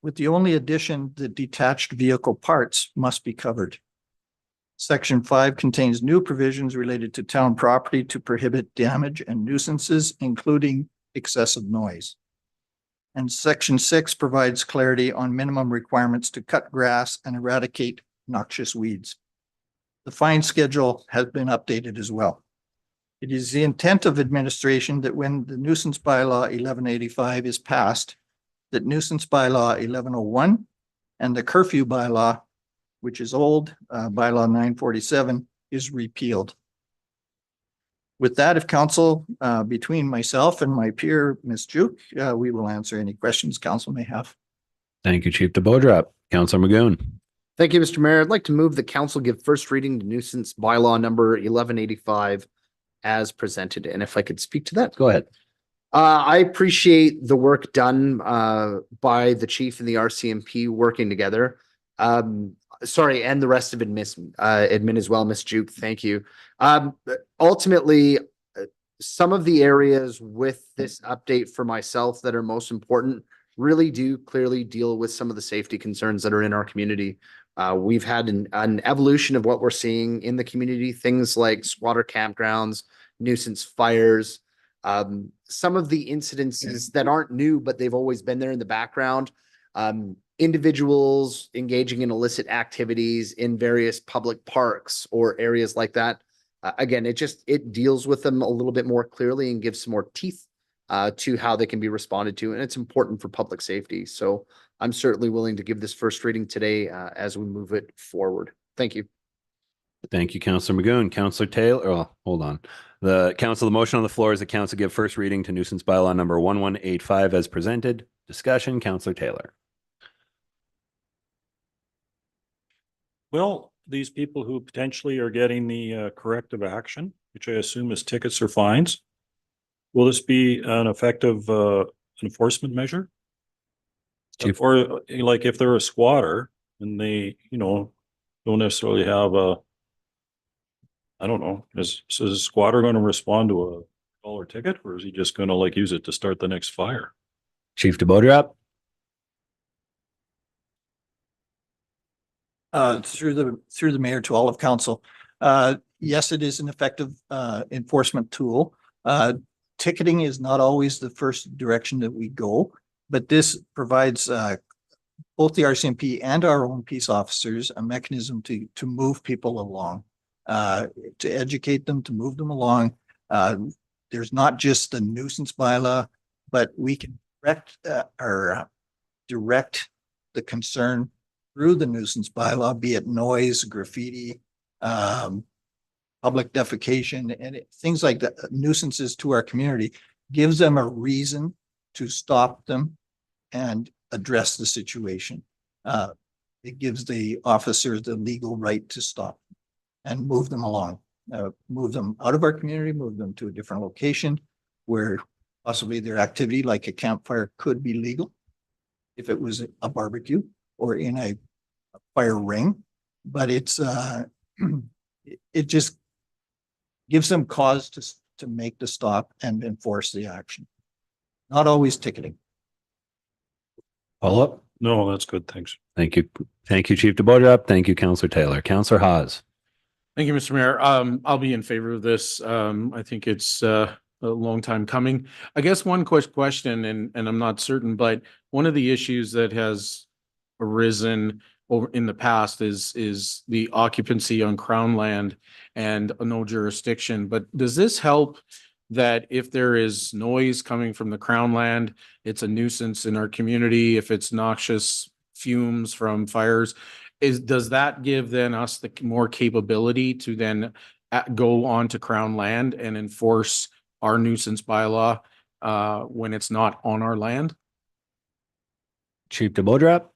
with the only addition that detached vehicle parts must be covered. Section 5 contains new provisions related to town property to prohibit damage and nuisances, including excessive noise. And Section 6 provides clarity on minimum requirements to cut grass and eradicate noxious weeds. The fine schedule has been updated as well. It is the intent of administration that when the nuisance bylaw 1185 is passed, that nuisance bylaw 1101 and the curfew bylaw, which is old, bylaw 947, is repealed. With that, if council, between myself and my peer, Ms. Juke, we will answer any questions council may have. Thank you, Chief DeBodrep. Councillor Magoon. Thank you, Mr. Mayor. I'd like to move the council give first reading to nuisance bylaw number 1185 as presented. And if I could speak to that, go ahead. I appreciate the work done by the chief and the RCMP working together. sorry, and the rest of admin as well, Miss Juke, thank you. Ultimately, some of the areas with this update for myself that are most important really do clearly deal with some of the safety concerns that are in our community. We've had an evolution of what we're seeing in the community, things like squatter campgrounds, nuisance fires, some of the incidences that aren't new, but they've always been there in the background. Individuals engaging in illicit activities in various public parks or areas like that. Again, it deals with them a little bit more clearly and gives some more teeth to how they can be responded to. And it's important for public safety. So I'm certainly willing to give this first reading today as we move it forward. Thank you. Thank you, Councillor Magoon. Councillor Taylor, oh, hold on. The motion on the floor is the council give first reading to nuisance bylaw number 1185 as presented. Discussion, Councillor Taylor. Well, these people who potentially are getting the corrective action, which I assume is tickets or fines, will this be an effective enforcement measure? Chief. Or like if they're a squatter and they, don't necessarily have I don't know, is a squatter going to respond to a dollar ticket, or is he just going to use it to start the next fire? Chief DeBodrop. Through the mayor to all of council. Yes, it is an effective enforcement tool. Ticketing is not always the first direction that we go, but this provides both the RCMP and our own peace officers a mechanism to move people along, to educate them, to move them along. There's not just the nuisance bylaw, but we can direct the concern through the nuisance bylaw, be it noise, graffiti, public defecation, and things like that, nuisances to our community, gives them a reason to stop them and address the situation. It gives the officers the legal right to stop and move them along, move them out of our community, move them to a different location where possibly their activity like a campfire could be legal if it was a barbecue or in a fire ring, but it just gives them cause to make the stop and enforce the action. Not always ticketing. Follow up? No, that's good. Thanks. Thank you. Thank you, Chief DeBodrop. Thank you, Councillor Taylor. Councillor Haas. Thank you, Mr. Mayor. I'll be in favor of this. I think it's a long time coming. I guess one question, and I'm not certain, but one of the issues that has arisen over in the past is the occupancy on Crown land and no jurisdiction. But does this help that if there is noise coming from the Crown land, it's a nuisance in our community? If it's noxious fumes from fires, does that give then us the more capability to then go on to Crown land and enforce our nuisance bylaw when it's not on our land? Chief DeBodrop.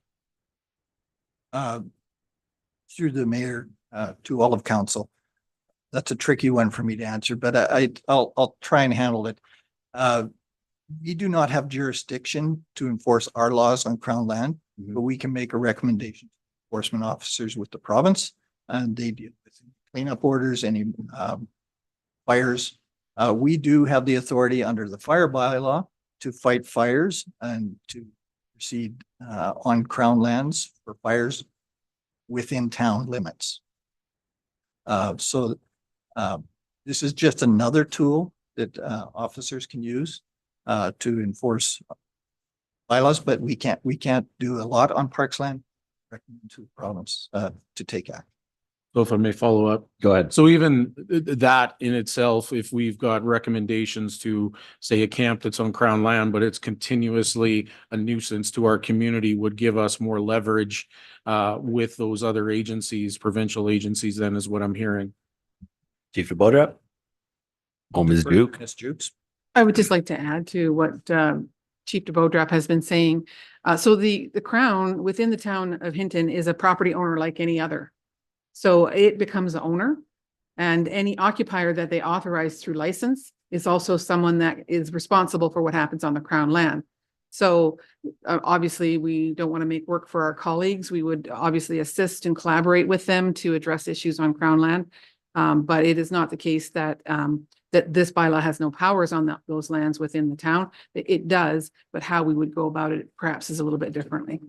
Through the mayor to all of council. That's a tricky one for me to answer, but I'll try and handle it. We do not have jurisdiction to enforce our laws on Crown land, but we can make a recommendation to enforcement officers with the province, and they deal with cleanup orders, any fires. We do have the authority under the fire bylaw to fight fires and to proceed on Crown lands for fires within town limits. So this is just another tool that officers can use to enforce bylaws, but we can't do a lot on parks land. Recommend to the province to take action. So if I may follow up. Go ahead. So even that in itself, if we've got recommendations to say a camp that's on Crown land, but it's continuously a nuisance to our community, would give us more leverage with those other agencies, provincial agencies, then is what I'm hearing. Chief DeBodrop. Oh, Ms. Duke. Ms. Jukes. I would just like to add to what Chief DeBodrop has been saying. So the Crown within the town of Hinton is a property owner like any other. So it becomes the owner, and any occupier that they authorize through license is also someone that is responsible for what happens on the Crown land. So obviously, we don't want to make work for our colleagues. We would obviously assist and collaborate with them to address issues on Crown land. But it is not the case that that this bylaw has no powers on those lands within the town. It does, but how we would go about it perhaps is a little bit differently.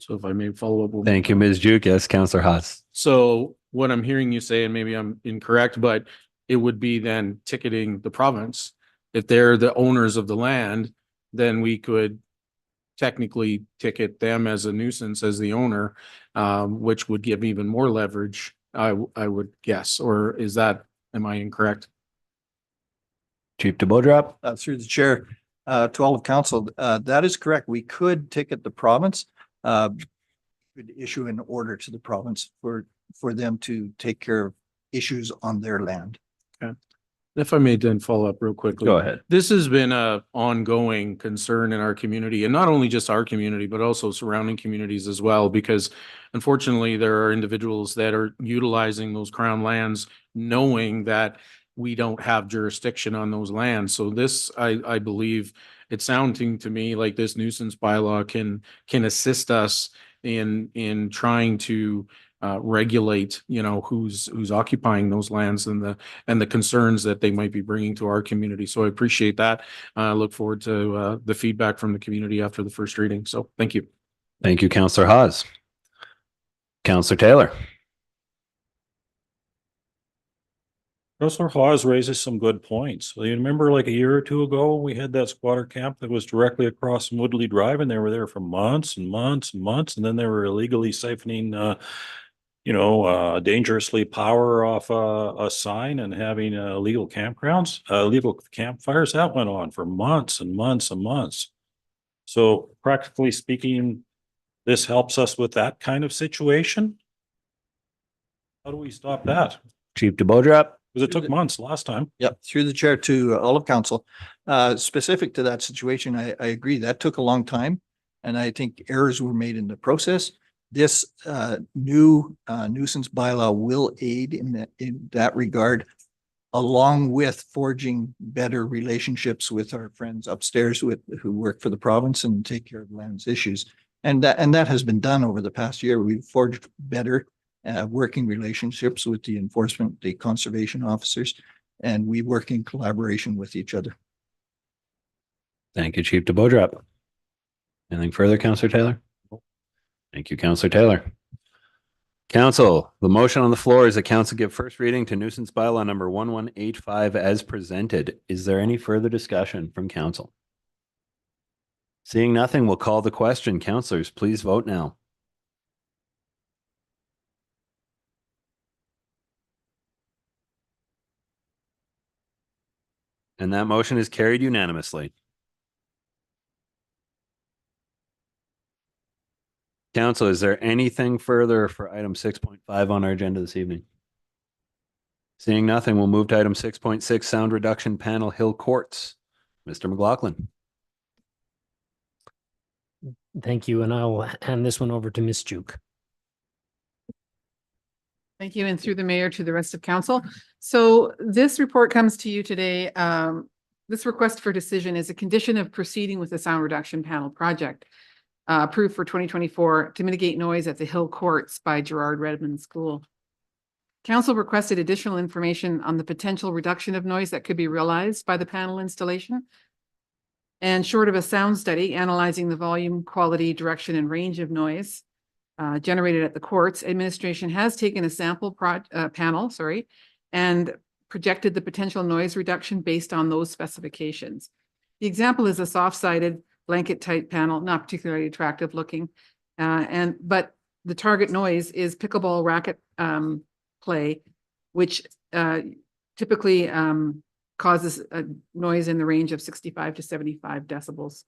So if I may follow up. Thank you, Ms. Juke. Yes, Councillor Haas. So what I'm hearing you say, and maybe I'm incorrect, but it would be then ticketing the province. If they're the owners of the land, then we could technically ticket them as a nuisance as the owner, which would give even more leverage, I would guess, or am I incorrect? Chief DeBodrop. Through the chair, to all of council, that is correct. We could ticket the province. Could issue an order to the province for them to take care of issues on their land. Okay. If I may then follow up real quickly. Go ahead. This has been a ongoing concern in our community, and not only just our community, but also surrounding communities as well, because unfortunately there are individuals that are utilizing those crown lands knowing that we don't have jurisdiction on those lands. So this, I believe, it's sounding to me like this nuisance bylaw can assist us in trying to regulate, who's occupying those lands and the concerns that they might be bringing to our community. So I appreciate that. I look forward to the feedback from the community after the first reading. So thank you. Thank you, Councillor Haas. Councillor Taylor. Councillor Hawes raises some good points. So you remember like a year or two ago, we had that squatter camp that was directly across from Woodley Drive, and they were there for months and months and months, and then they were illegally siphoning dangerously power off a sign and having illegal campgrounds, illegal campfires. That went on for months and months and months. So practically speaking, this helps us with that kind of situation. How do we stop that? Chief DeBodrop. Because it took months last time. Yep, through the chair to all of council. Specific to that situation, I agree that took a long time. And I think errors were made in the process. This new nuisance bylaw will aid in that regard, along with forging better relationships with our friends upstairs who work for the province and take care of lands issues. And that has been done over the past year. We've forged better working relationships with the enforcement, the conservation officers, and we work in collaboration with each other. Thank you, Chief DeBodrop. Anything further, Councillor Taylor? Thank you, Councillor Taylor. Council, the motion on the floor is that council give first reading to nuisance bylaw number 1185 as presented. Is there any further discussion from council? Seeing nothing, we'll call the question. Councillors, please vote now. And that motion is carried unanimously. Council, is there anything further for item 6.5 on our agenda this evening? Seeing nothing, we'll move to item 6.6, sound reduction panel, Hill Courts. Mr. McLaughlin. Thank you, and I'll hand this one over to Ms. Juke. Thank you, and through the mayor to the rest of council. So this report comes to you today. This request for decision is a condition of proceeding with the sound reduction panel project approved for 2024 to mitigate noise at the Hill Courts by Gerard Redmond School. Council requested additional information on the potential reduction of noise that could be realized by the panel installation. And short of a sound study analyzing the volume, quality, direction, and range of noise generated at the courts, administration has taken a sample panel, and projected the potential noise reduction based on those specifications. The example is a soft-sided blanket type panel, not particularly attractive looking, but the target noise is pickleball racket play, which typically causes a noise in the range of 65 to 75 decibels.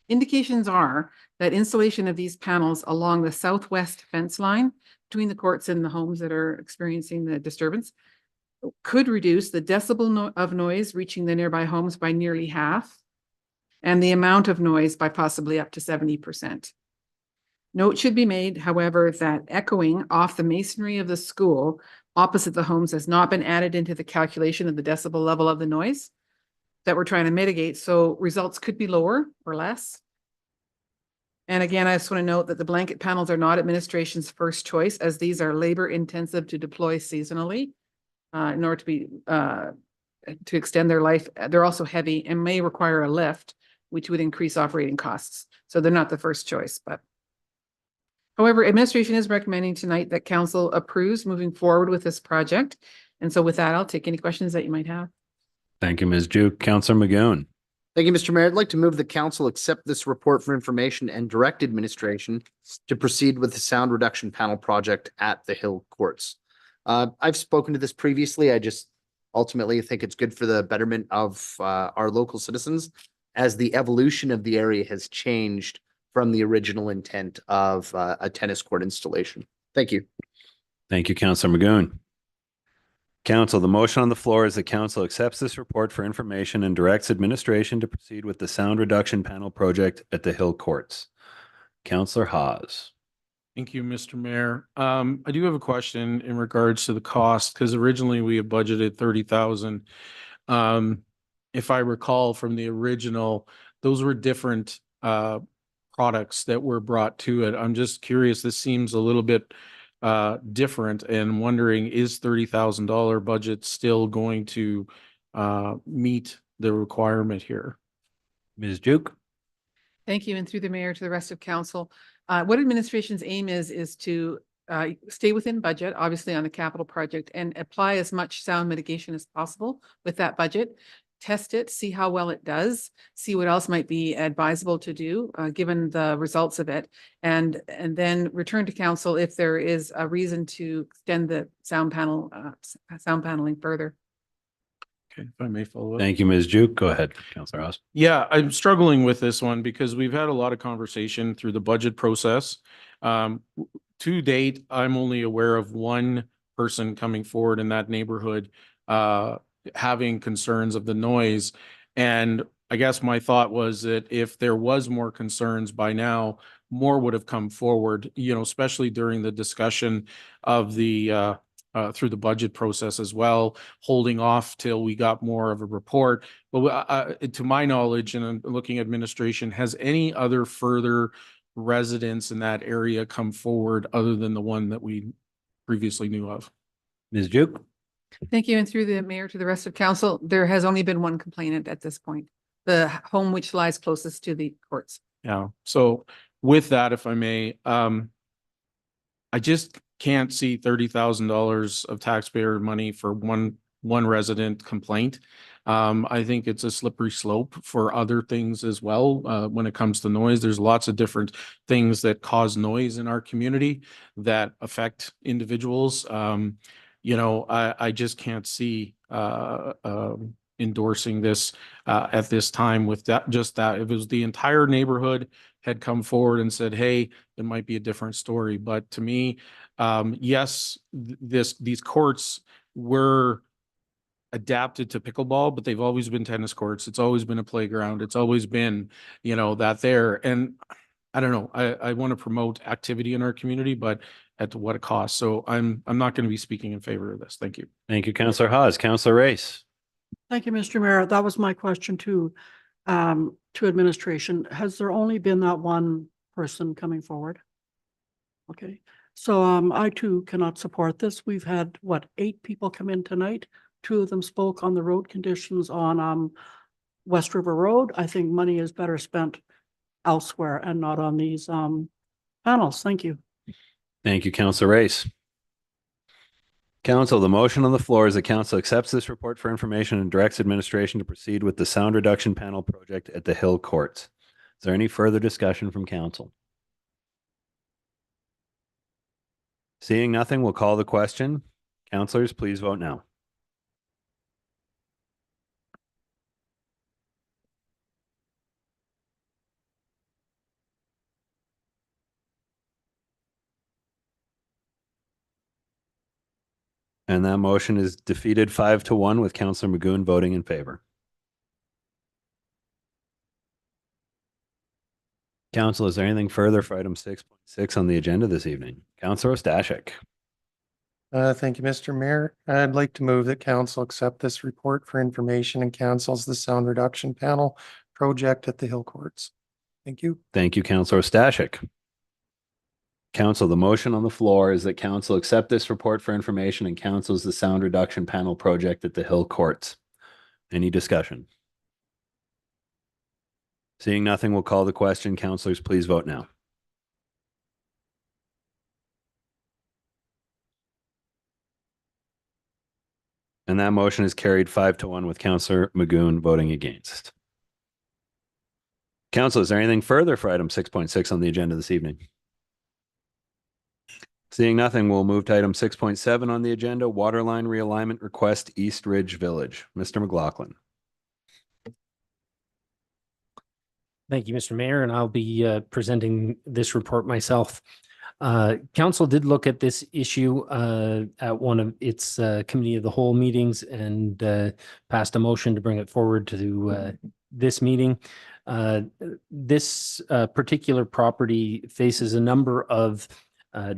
Indications are that installation of these panels along the southwest fence line between the courts and the homes that are experiencing the disturbance could reduce the decibel of noise reaching the nearby homes by nearly half, and the amount of noise by possibly up to 70%. Note should be made, however, that echoing off the masonry of the school opposite the homes has not been added into the calculation of the decibel level of the noise. that we're trying to mitigate. So results could be lower or less. And again, I just want to note that the blanket panels are not administration's first choice, as these are labor intensive to deploy seasonally in order to be to extend their life. They're also heavy and may require a lift, which would increase operating costs. So they're not the first choice, but however, administration is recommending tonight that council approves moving forward with this project. And so with that, I'll take any questions that you might have. Thank you, Ms. Duke. Councillor Magoon. Thank you, Mr. Mayor. I'd like to move the council accept this report for information and direct administration to proceed with the sound reduction panel project at the Hill Courts. I've spoken to this previously. I just ultimately think it's good for the betterment of our local citizens, as the evolution of the area has changed from the original intent of a tennis court installation. Thank you. Thank you, Councillor Magoon. Council, the motion on the floor is the council accepts this report for information and directs administration to proceed with the sound reduction panel project at the Hill Courts. Councillor Hawes. Thank you, Mr. Mayor. I do have a question in regards to the cost, because originally we had budgeted 30,000. If I recall from the original, those were different products that were brought to it. I'm just curious, this seems a little bit different, and wondering, is $30,000 budget still going to meet the requirement here? Ms. Duke. Thank you. And through the mayor to the rest of council, what administration's aim is to stay within budget, obviously on the capital project, and apply as much sound mitigation as possible with that budget. Test it, see how well it does, see what else might be advisable to do, given the results of it, and then return to council if there is a reason to extend the sound paneling further. Okay, if I may follow up. Thank you, Ms. Duke. Go ahead, Councillor Hawes. Yeah, I'm struggling with this one because we've had a lot of conversation through the budget process. To date, I'm only aware of one person coming forward in that neighborhood having concerns of the noise. And I guess my thought was that if there was more concerns by now, more would have come forward, you know, especially during the discussion of the through the budget process as well, holding off till we got more of a report. But to my knowledge, and I'm looking at administration, has any other further residents in that area come forward other than the one that we previously knew of? Ms. Duke. Thank you. And through the mayor to the rest of council, there has only been one complainant at this point, the home which lies closest to the courts. Yeah. So with that, if I may, I just can't see $30,000 of taxpayer money for one resident complaint. I think it's a slippery slope for other things as well. When it comes to noise, there's lots of different things that cause noise in our community that affect individuals. You know, I just can't see endorsing this at this time with that. Just that, if it was the entire neighborhood had come forward and said, hey, it might be a different story. But to me, yes, these courts were adapted to pickleball, but they've always been tennis courts. It's always been a playground. It's always been, you know, that there. And I don't know, I want to promote activity in our community, but at what a cost. So I'm not going to be speaking in favor of this. Thank you. Thank you, Councillor Hawes. Councillor Race. Thank you, Mr. Mayor. That was my question too, to administration. Has there only been that one person coming forward? Okay, so I too cannot support this. We've had, what, 8 people come in tonight? 2 of them spoke on the road conditions on West River Road. I think money is better spent elsewhere and not on these panels. Thank you. Thank you, Councillor Race. Council, the motion on the floor is the council accepts this report for information and directs administration to proceed with the sound reduction panel project at the Hill Courts. Is there any further discussion from council? Seeing nothing, we'll call the question. Councillors, please vote now. And that motion is defeated 5-1 with Councillor Magoon voting in favor. Council, is there anything further for item 6.6 on the agenda this evening? Councillor Ostashik. Thank you, Mr. Mayor. I'd like to move that council accept this report for information and cancels the sound reduction panel project at the Hill Courts. Thank you. Thank you, Councillor Stashik. Council, the motion on the floor is that council accept this report for information and councils the sound reduction panel project at the Hill Courts. Any discussion? Seeing nothing, we'll call the question. Councillors, please vote now. And that motion is carried 5-1 with Councillor Magoon voting against. Council, is there anything further for item 6.6 on the agenda this evening? Seeing nothing, we'll move to item 6.7 on the agenda, Waterline Realignment Request, Eastridge Village. Mr. McLaughlin. Thank you, Mr. Mayor, and I'll be presenting this report myself. Council did look at this issue at one of its committee of the whole meetings and passed a motion to bring it forward to this meeting. This particular property faces a number of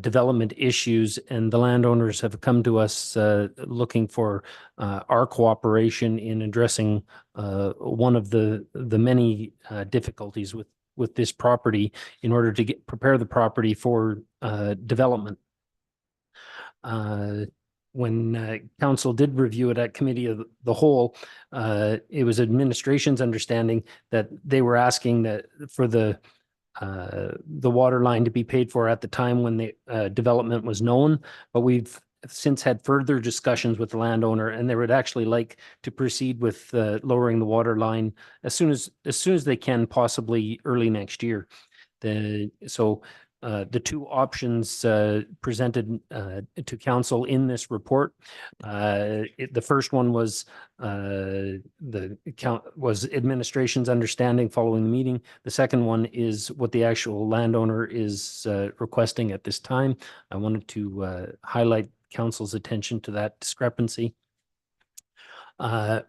development issues, and the landowners have come to us looking for our cooperation in addressing one of the many difficulties with this property in order to prepare the property for development. When council did review it at committee of the whole, it was administration's understanding that they were asking that for the water line to be paid for at the time when the development was known, but we've since had further discussions with the landowner, and they would actually like to proceed with lowering the water line as soon as they can, possibly early next year. The two options presented to council in this report, the first one was administration's understanding following the meeting. The second one is what the actual landowner is requesting at this time. I wanted to highlight council's attention to that discrepancy.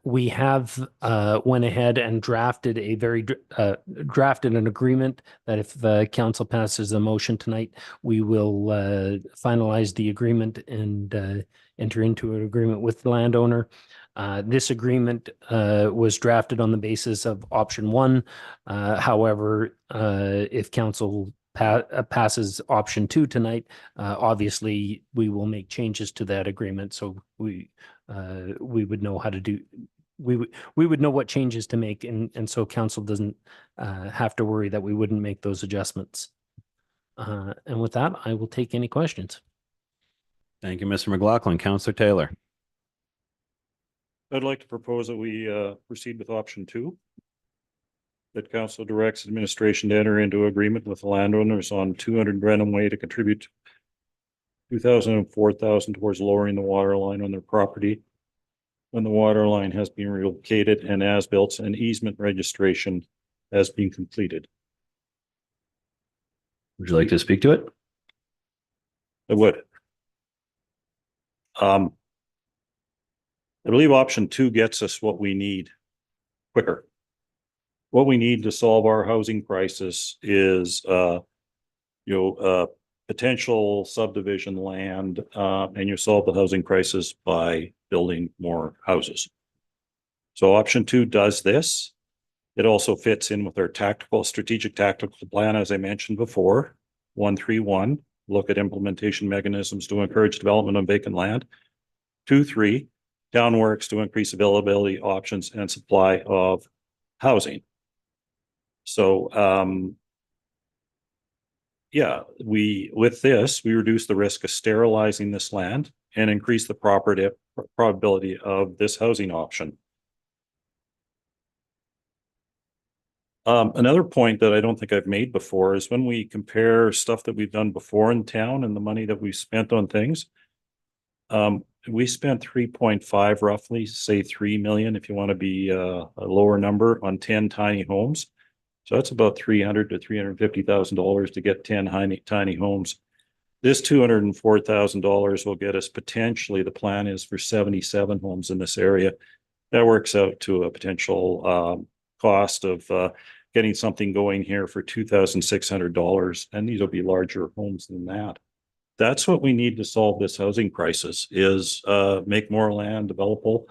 We have went ahead and drafted an agreement that if council passes a motion tonight, we will finalize the agreement and enter into an agreement with the landowner. This agreement was drafted on the basis of option one. However, if council passes option two tonight, obviously we will make changes to that agreement. So we would know how to do, we would know what changes to make, and so council doesn't have to worry that we wouldn't make those adjustments. And with that, I will take any questions. Thank you, Mr. McLaughlin. Councillor Taylor. I'd like to propose that we proceed with option two. That council directs administration to enter into agreement with the landowners on 200 Brenham Way to contribute 2,000 and 4,000 towards lowering the water line on their property when the water line has been relocated and as-built and easement registration has been completed. Would you like to speak to it? I would. I believe option two gets us what we need quicker. What we need to solve our housing crisis is, potential subdivision land, and you solve the housing crisis by building more houses. So option two does this. It also fits in with our strategic tactical plan, as I mentioned before, 131, look at implementation mechanisms to encourage development on vacant land. 2.3, town works to increase availability, options, and supply of housing. So, with this, we reduce the risk of sterilizing this land and increase the probability of this housing option. Another point that I don't think I've made before is when we compare stuff that we've done before in town and the money that we've spent on things, we spent 3.5 roughly, say 3 million if you want to be a lower number, on 10 tiny homes. So that's about $300,000 to $350,000 to get 10 tiny homes. This $204,000 will get us potentially, the plan is for 77 homes in this area. That works out to a potential cost of getting something going here for $2,600. And these will be larger homes than that. That's what we need to solve this housing crisis is make more land developable,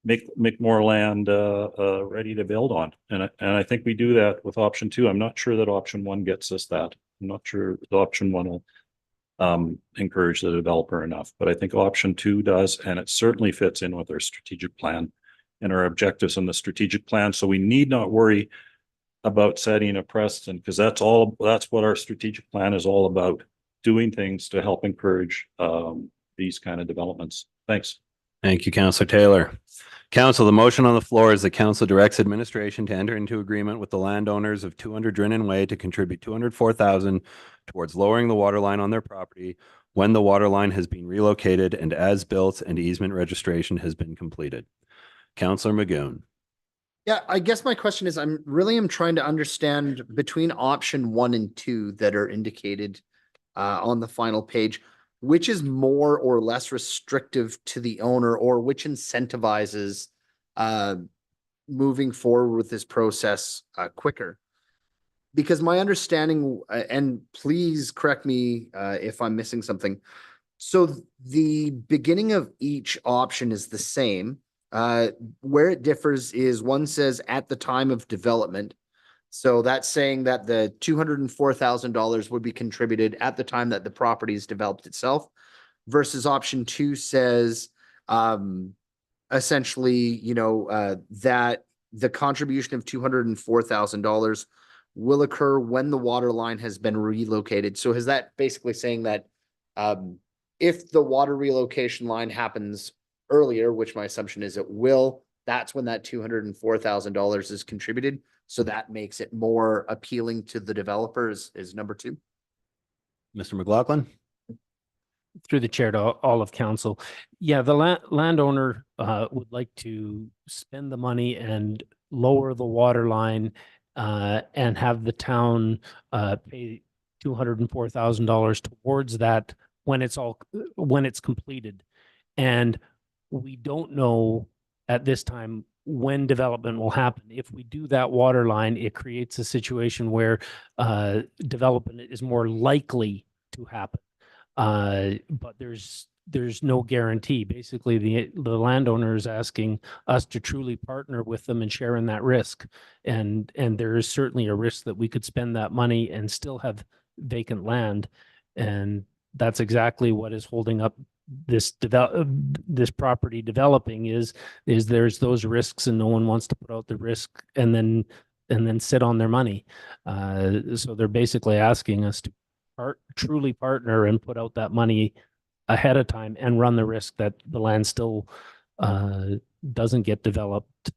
make more land ready to build on. And I think we do that with option 2. I'm not sure that option 1 gets us that. I'm not sure the option 1 will encourage the developer enough, but I think option 2 does, and it certainly fits in with our strategic plan and our objectives in the strategic plan. So we need not worry about setting a precedent, because that's what our strategic plan is all about, doing things to help encourage these kind of developments. Thanks. Thank you, Councillor Taylor. Council, the motion on the floor is the council directs administration to enter into agreement with the landowners of 200 Drinnen Way to contribute 204,000 towards lowering the water line on their property when the water line has been relocated and as built and easement registration has been completed. Councillor Magoon. Yeah, I guess my question is, I'm trying to understand between option 1 and 2 that are indicated on the final page, which is more or less restrictive to the owner, or which incentivizes moving forward with this process quicker. Because my understanding, and please correct me if I'm missing something. So the beginning of each option is the same. Where it differs is one says at the time of development. So that's saying that the $204,000 would be contributed at the time that the property is developed itself, versus option 2 says essentially, that the contribution of $204,000 will occur when the water line has been relocated. So is that basically saying that if the water relocation line happens earlier, which my assumption is it will, that's when that $204,000 is contributed? So that makes it more appealing to the developers is number 2. Mr. McLaughlin. Through the chair to all of council. Yeah, the landowner would like to spend the money and lower the water line and have the town pay $204,000 towards that when it's completed. And we don't know at this time when development will happen. If we do that water line, it creates a situation where development is more likely to happen. But there's no guarantee. Basically, the landowner is asking us to truly partner with them and share in that risk. And there is certainly a risk that we could spend that money and still have vacant land. And that's exactly what is holding up this property developing is there's those risks, and no one wants to put out the risk and then sit on their money. So they're basically asking us to truly partner and put out that money ahead of time and run the risk that the land still doesn't get developed.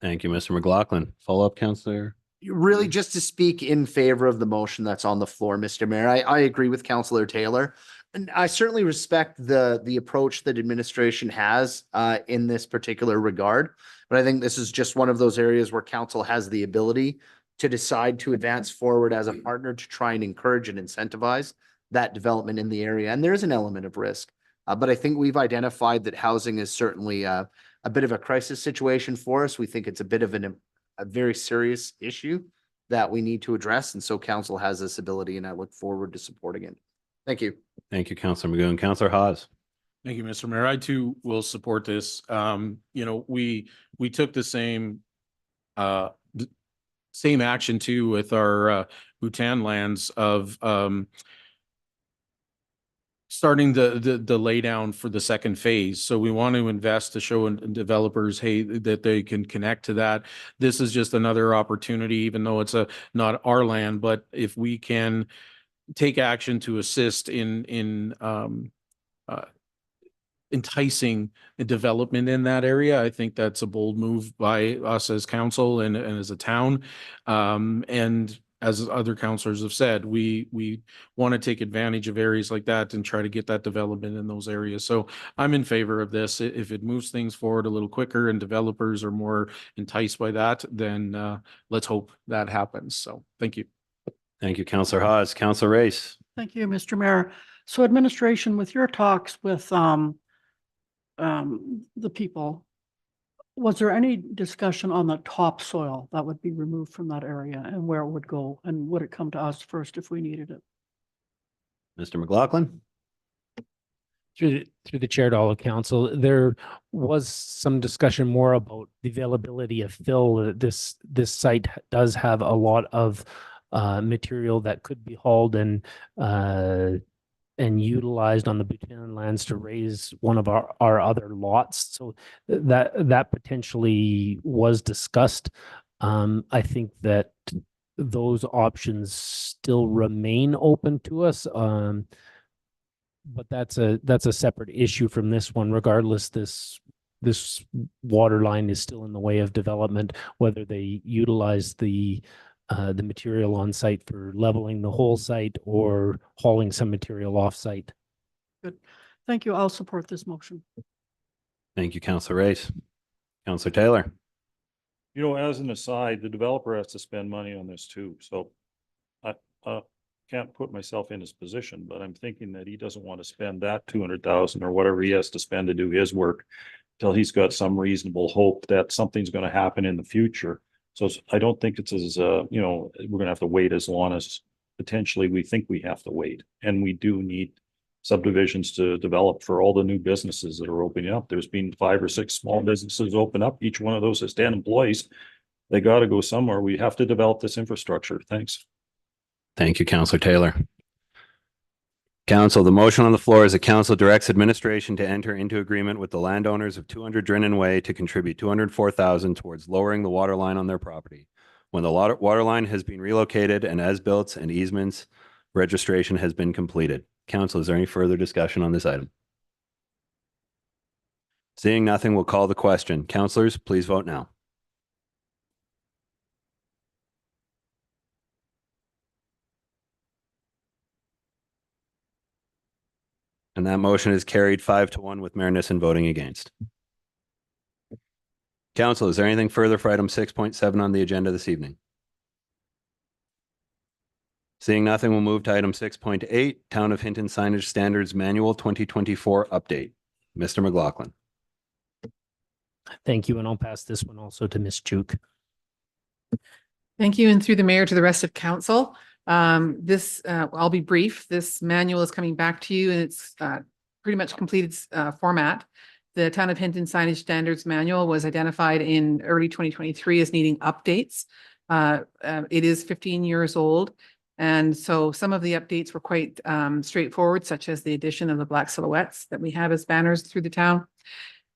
Thank you, Mr. McLaughlin. Follow up, Councillor. Really, just to speak in favor of the motion that's on the floor, Mr. Mayor, I agree with Councillor Taylor. And I certainly respect the approach that administration has in this particular regard. But I think this is just one of those areas where council has the ability to decide to advance forward as a partner to try and encourage and incentivize that development in the area. And there is an element of risk. But I think we've identified that housing is certainly a bit of a crisis situation for us. We think it's a bit of a very serious issue that we need to address. And so council has this ability, and I look forward to supporting it. Thank you. Thank you, Councillor Magoon. Councillor Hawes. Thank you, Mr. Mayor. I too will support this. We took the same action too with our Bhutan lands of starting the lay down for the second phase. So we want to invest to show developers, hey, that they can connect to that. This is just another opportunity, even though it's not our land, but if we can take action to assist in enticing the development in that area, I think that's a bold move by us as council and as a town. And as other councillors have said, we want to take advantage of areas like that and try to get that development in those areas. So I'm in favor of this. If it moves things forward a little quicker and developers are more enticed by that, then let's hope that happens. So thank you. Thank you, Councillor Hawes. Councillor Race. Thank you, Mr. Mayor. So administration, with your talks with the people, was there any discussion on the topsoil that would be removed from that area and where it would go? And would it come to us first if we needed it? Mr. McLaughlin? Through the chair to all of council, there was some discussion more about the availability of fill. This site does have a lot of material that could be hauled and utilized on the Buchanan lands to raise one of our other lots. So that potentially was discussed. I think that those options still remain open to us. But that's a separate issue from this one. Regardless, this water line is still in the way of development, whether they utilize the material on site for leveling the whole site or hauling some material off site. Good. Thank you. I'll support this motion. Thank you, Councillor Race. Councillor Taylor? You know, as an aside, the developer has to spend money on this too, so I can't put myself in his position, but I'm thinking that he doesn't want to spend that 200,000 or whatever he has to spend to do his work till he's got some reasonable hope that something's going to happen in the future. So I don't think it's as, you know, we're going to have to wait as long as potentially we think we have to wait. And we do need subdivisions to develop for all the new businesses that are opening up. There's been 5 or 6 small businesses open up. Each one of those has 10 employees. They got to go somewhere. We have to develop this infrastructure. Thanks. Thank you, Councillor Taylor. Council, the motion on the floor is that council directs administration to enter into agreement with the landowners of 200 Drinnen Way to contribute 204,000 towards lowering the water line on their property. When the water line has been relocated and as-built and easements registration has been completed. Council, is there any further discussion on this item? Seeing nothing, we'll call the question. Councillors, please vote now. And that motion is carried 5-1 with Mayor Nissen voting against. Council, is there anything further for item 6.7 on the agenda this evening? Seeing nothing, we'll move to item 6.8, Town of Hinton Signage Standards Manual 2024 update. Mr. McLaughlin. Thank you, and I'll pass this one also to Ms. Juke. Thank you. And through the mayor to the rest of council. I'll be brief. This manual is coming back to you and it's pretty much completed format. The Town of Hinton Signage Standards Manual was identified in early 2023 as needing updates. It is 15 years old. And so some of the updates were quite straightforward, such as the addition of the black silhouettes that we have as banners through the town.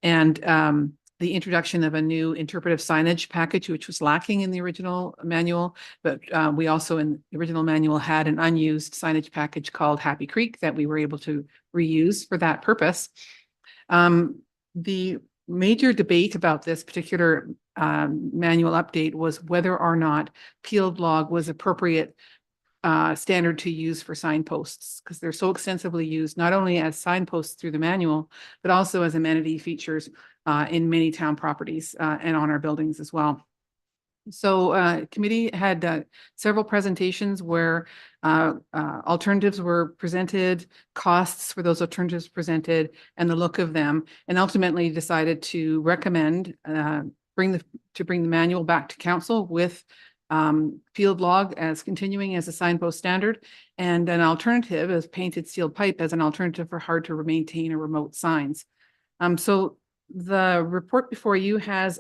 And the introduction of a new interpretive signage package, which was lacking in the original manual. But we also in the original manual had an unused signage package called Happy Creek that we were able to reuse for that purpose. The major debate about this particular manual update was whether or not peeled log was appropriate standard to use for signposts, because they're so extensively used, not only as signposts through the manual, but also as amenity features in many town properties and on our buildings as well. So committee had several presentations where alternatives were presented, costs for those alternatives presented, and the look of them, and ultimately decided to recommend bring the manual back to council with peeled log as continuing as a signpost standard, and an alternative as painted steel pipe as an alternative for hard to maintain or remote signs. So the report before you has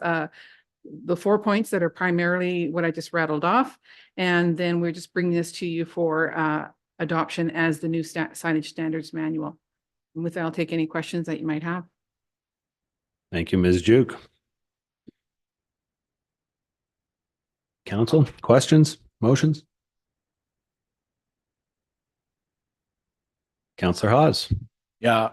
the 4 points that are primarily what I just rattled off, and then we're just bringing this to you for adoption as the new signage standards manual. And with that, I'll take any questions that you might have. Thank you, Ms. Juke. Council, questions, motions? Councillor Hawes. Yeah,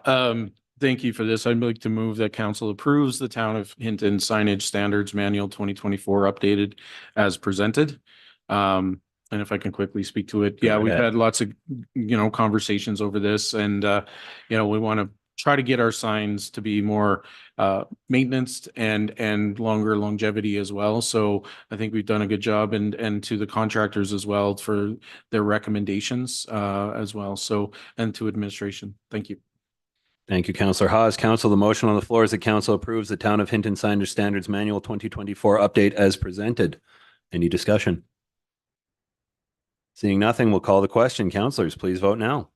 thank you for this. I'd like to move that council approves the Town of Hinton Signage Standards Manual 2024 updated as presented. And if I can quickly speak to it. Yeah, we've had lots of, conversations over this, and, we want to try to get our signs to be more maintenance and longer longevity as well. So I think we've done a good job, and to the contractors as well for their recommendations as well. So, and to administration. Thank you. Thank you, Councillor Hawes. Council, the motion on the floor is that council approves the Town of Hinton Signage Standards Manual 2024 update as presented. Any discussion? Seeing nothing, we'll call the question. Councillors, please vote now.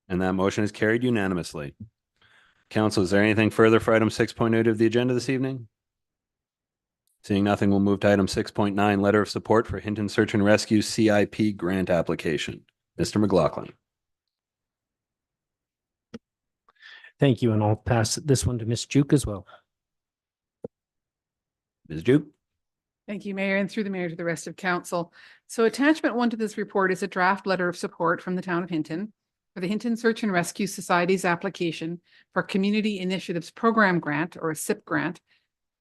And that motion is carried unanimously. Council, is there anything further for item 6.8 of the agenda this evening? Seeing nothing, we'll move to item 6.9, letter of support for Hinton Search and Rescue CIP grant application. Mr. McLaughlin. Thank you, and I'll pass this one to Ms. Juke as well. Ms. Jupe? Thank you, Mayor, and through the mayor to the rest of council. So attachment 1 to this report is a draft letter of support from the town of Hinton for the Hinton Search and Rescue Society's application for Community Initiatives Program Grant, or a SIP grant,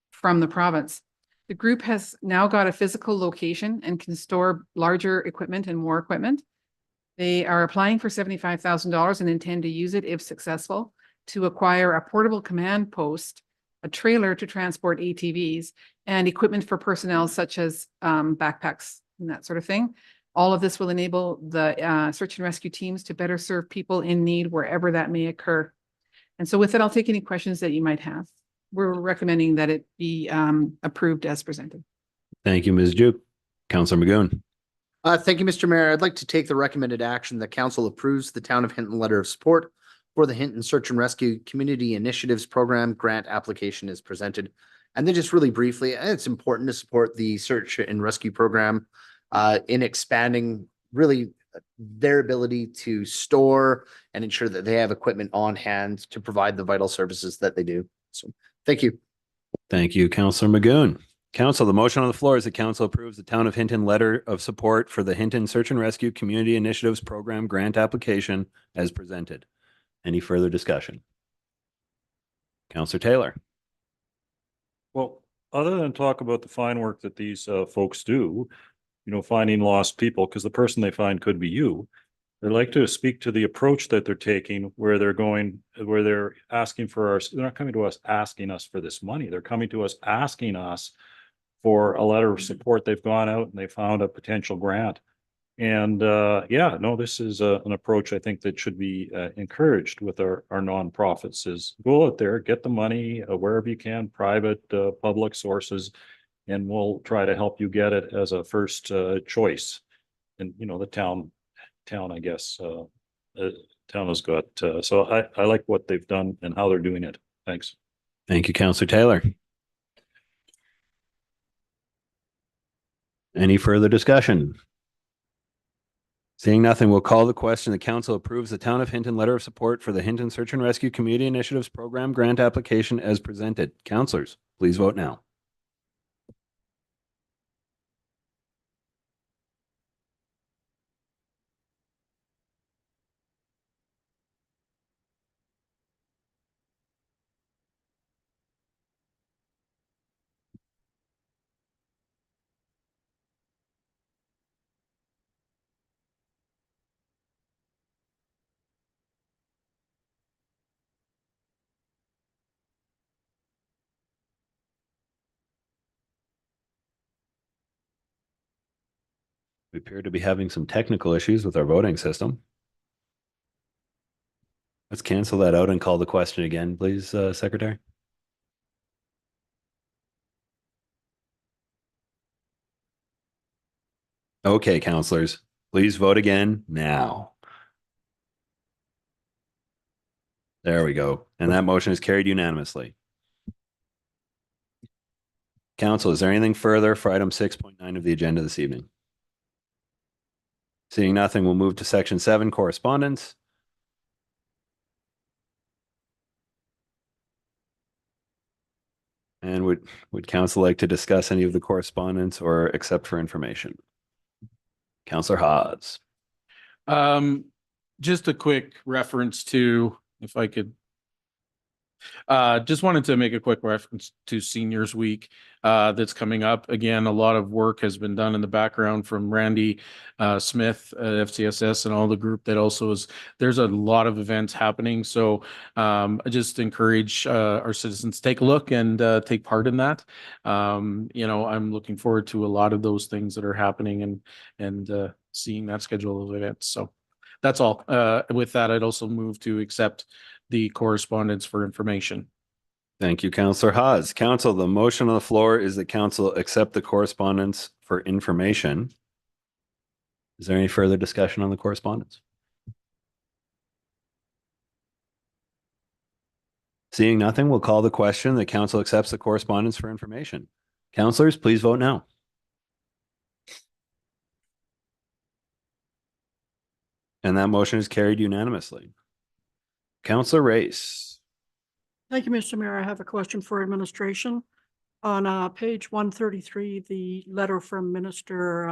from the province. The group has now got a physical location and can store larger equipment and more equipment. They are applying for $75,000 and intend to use it, if successful, to acquire a portable command post, a trailer to transport ATVs, and equipment for personnel such as backpacks and that sort of thing. All of this will enable the search and rescue teams to better serve people in need wherever that may occur. And so with it, I'll take any questions that you might have. We're recommending that it be approved as presented. Thank you, Ms. Jupe. Councillor Magoon. Thank you, Mr. Mayor. I'd like to take the recommended action that council approves the town of Hinton letter of support for the Hinton Search and Rescue Community Initiatives Program grant application is presented. And then just really briefly, it's important to support the search and rescue program in expanding really their ability to store and ensure that they have equipment on hand to provide the vital services that they do. So thank you. Thank you, Councillor Magoon. Council, the motion on the floor is that council approves the town of Hinton letter of support for the Hinton Search and Rescue Community Initiatives Program grant application as presented. Any further discussion? Councillor Taylor. Well, other than talk about the fine work that these folks do, you know, finding lost people, because the person they find could be you. I'd like to speak to the approach that they're taking, where they're going, where they're asking for our, they're not coming to us asking us for this money. They're coming to us asking us for a letter of support. They've gone out and they found a potential grant. And yeah, no, this is an approach I think that should be encouraged with our nonprofits, is go out there, get the money wherever you can, private, public sources, and we'll try to help you get it as a first choice. And, you know, the town, I guess, town has got, so I like what they've done and how they're doing it. Thanks. Thank you, Councillor Taylor. Any further discussion? Seeing nothing, we'll call the question. The council approves the town of Hinton letter of support for the Hinton Search and Rescue Community Initiatives Program grant application as presented. Councillors, please vote now. We appear to be having some technical issues with our voting system. Let's cancel that out and call the question again, please, Secretary. Okay, councillors, please vote again now. There we go. And that motion is carried unanimously. Council, is there anything further for item 6.9 of the agenda this evening? Seeing nothing, we'll move to section 7, correspondence. And would council like to discuss any of the correspondence or accept for information? Councillor Hawes. Just a quick reference to, if I could, just wanted to make a quick reference to Seniors Week that's coming up. Again, a lot of work has been done in the background from Randy Smith at FCSS and all the group that also is, there's a lot of events happening. So I just encourage our citizens to take a look and take part in that. You know, I'm looking forward to a lot of those things that are happening and seeing that schedule of events. So that's all. With that, I'd also move to accept the correspondence for information. Thank you, Councillor Hawes. Council, the motion on the floor is that council accept the correspondence for information. Is there any further discussion on the correspondence? Seeing nothing, we'll call the question. The council accepts the correspondence for information. Councillors, please vote now. And that motion is carried unanimously. Councillor Race. Thank you, Mr. Mayor. I have a question for administration. On page 133, the letter from Minister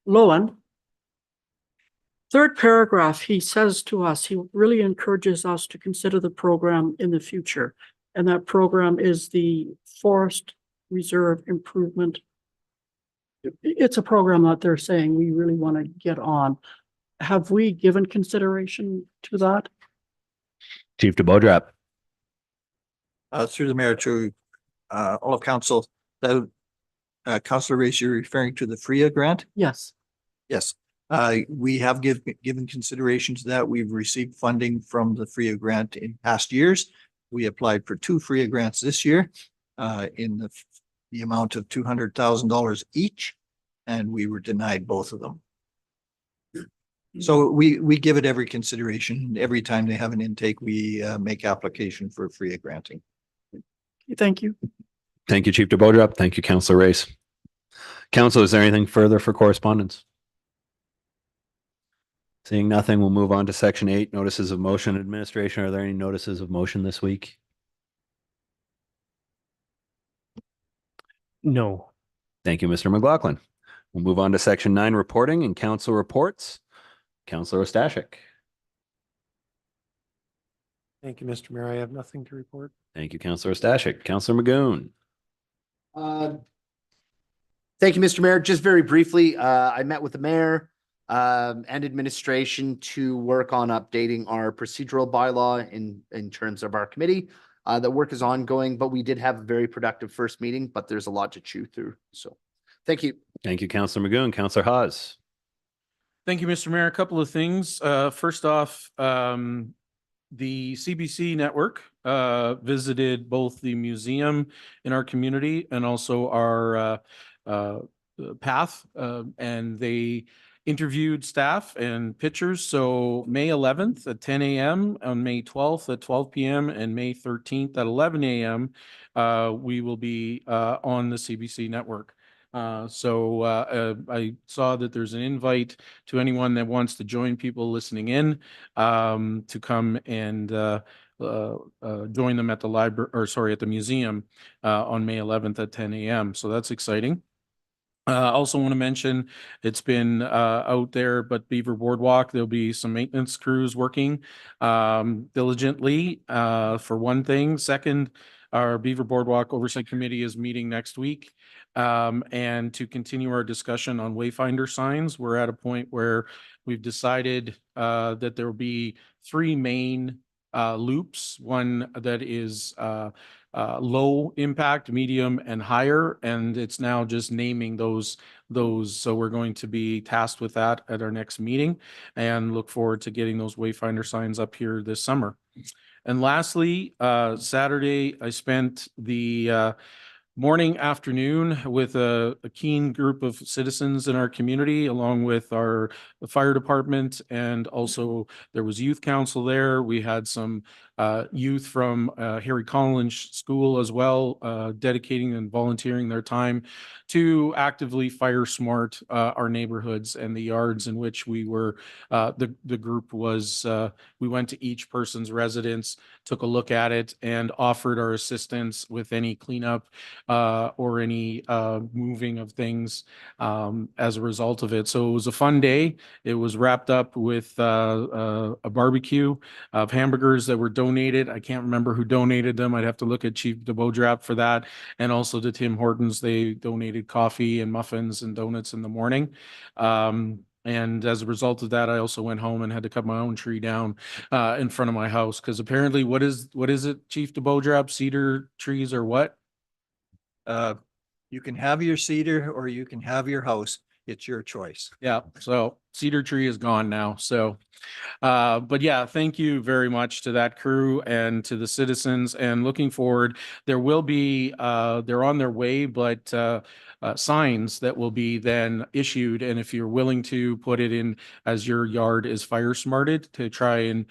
Loewen. Third paragraph, he says to us, he really encourages us to consider the program in the future. And that program is the Forest Reserve Improvement. It's a program that they're saying we really want to get on. Have we given consideration to that? Chief DeBodrap. Through the mayor to all of council, that Councillor Race, you're referring to the FRIA grant? Yes. Yes. We have given consideration to that. We've received funding from the FRIA grant in past years. We applied for 2 FRIA grants this year in the amount of $200,000 each, and we were denied both of them. So we give it every consideration. Every time they have an intake, we make application for FRIA granting. Thank you. Thank you, Chief DeBodrap. Thank you, Councillor Race. Council, is there anything further for correspondence? Seeing nothing, we'll move on to section 8, notices of motion. Administration, are there any notices of motion this week? No. Thank you, Mr. McLaughlin. We'll move on to section 9, reporting and council reports. Councillor Ostashik. Thank you, Mr. Mayor. I have nothing to report. Thank you, Councillor Ostashik. Councillor Magoon. Thank you, Mr. Mayor. Just very briefly, I met with the mayor and administration to work on updating our procedural bylaw in terms of our committee. The work is ongoing, but we did have a very productive first meeting, but there's a lot to chew through. So thank you. Thank you, Councillor Magoon. Councillor Haas. Thank you, Mr. Mayor. A couple of things. First off, the CBC network visited both the museum in our community and also our path, and they interviewed staff and pictures. So May 11th at 10 a.m., on May 12th at 12 p.m., and May 13th at 11 a.m., we will be on the CBC network. So I saw that there's an invite to anyone that wants to join people listening in to come and join them at the library, or sorry, at the museum on May 11th at 10 a.m. So that's exciting. I also want to mention it's been out there, but Beaver Boardwalk, there'll be some maintenance crews working diligently for one thing. Second, our Beaver Boardwalk Oversight Committee is meeting next week. And to continue our discussion on wayfinder signs, we're at a point where we've decided that there will be 3 main loops, one that is low impact, medium, and higher, and it's now just naming those. So we're going to be tasked with that at our next meeting and look forward to getting those wayfinder signs up here this summer. And lastly, Saturday, I spent the morning, afternoon with a keen group of citizens in our community, along with our fire department, and also there was youth council there. We had some youth from Harry Collins School as well, dedicating and volunteering their time to actively fire smart our neighborhoods and the yards in which we were. The group was, we went to each person's residence, took a look at it, and offered our assistance with any cleanup or any moving of things as a result of it. So it was a fun day. It was wrapped up with a barbecue of hamburgers that were donated. I can't remember who donated them. I'd have to look at Chief DeBodrap for that. And also to Tim Hortons, they donated coffee and muffins and donuts in the morning. And as a result of that, I also went home and had to cut my own tree down in front of my house, because apparently, what is it, Chief DeBodrap? Cedar trees or what? You can have your cedar or you can have your house. it's your choice. Yeah, so Cedar Tree is gone now, so. But yeah, thank you very much to that crew and to the citizens, and looking forward, there will be, they're on their way, but signs that will be then issued, and if you're willing to put it in as your yard is fire smarted, to try and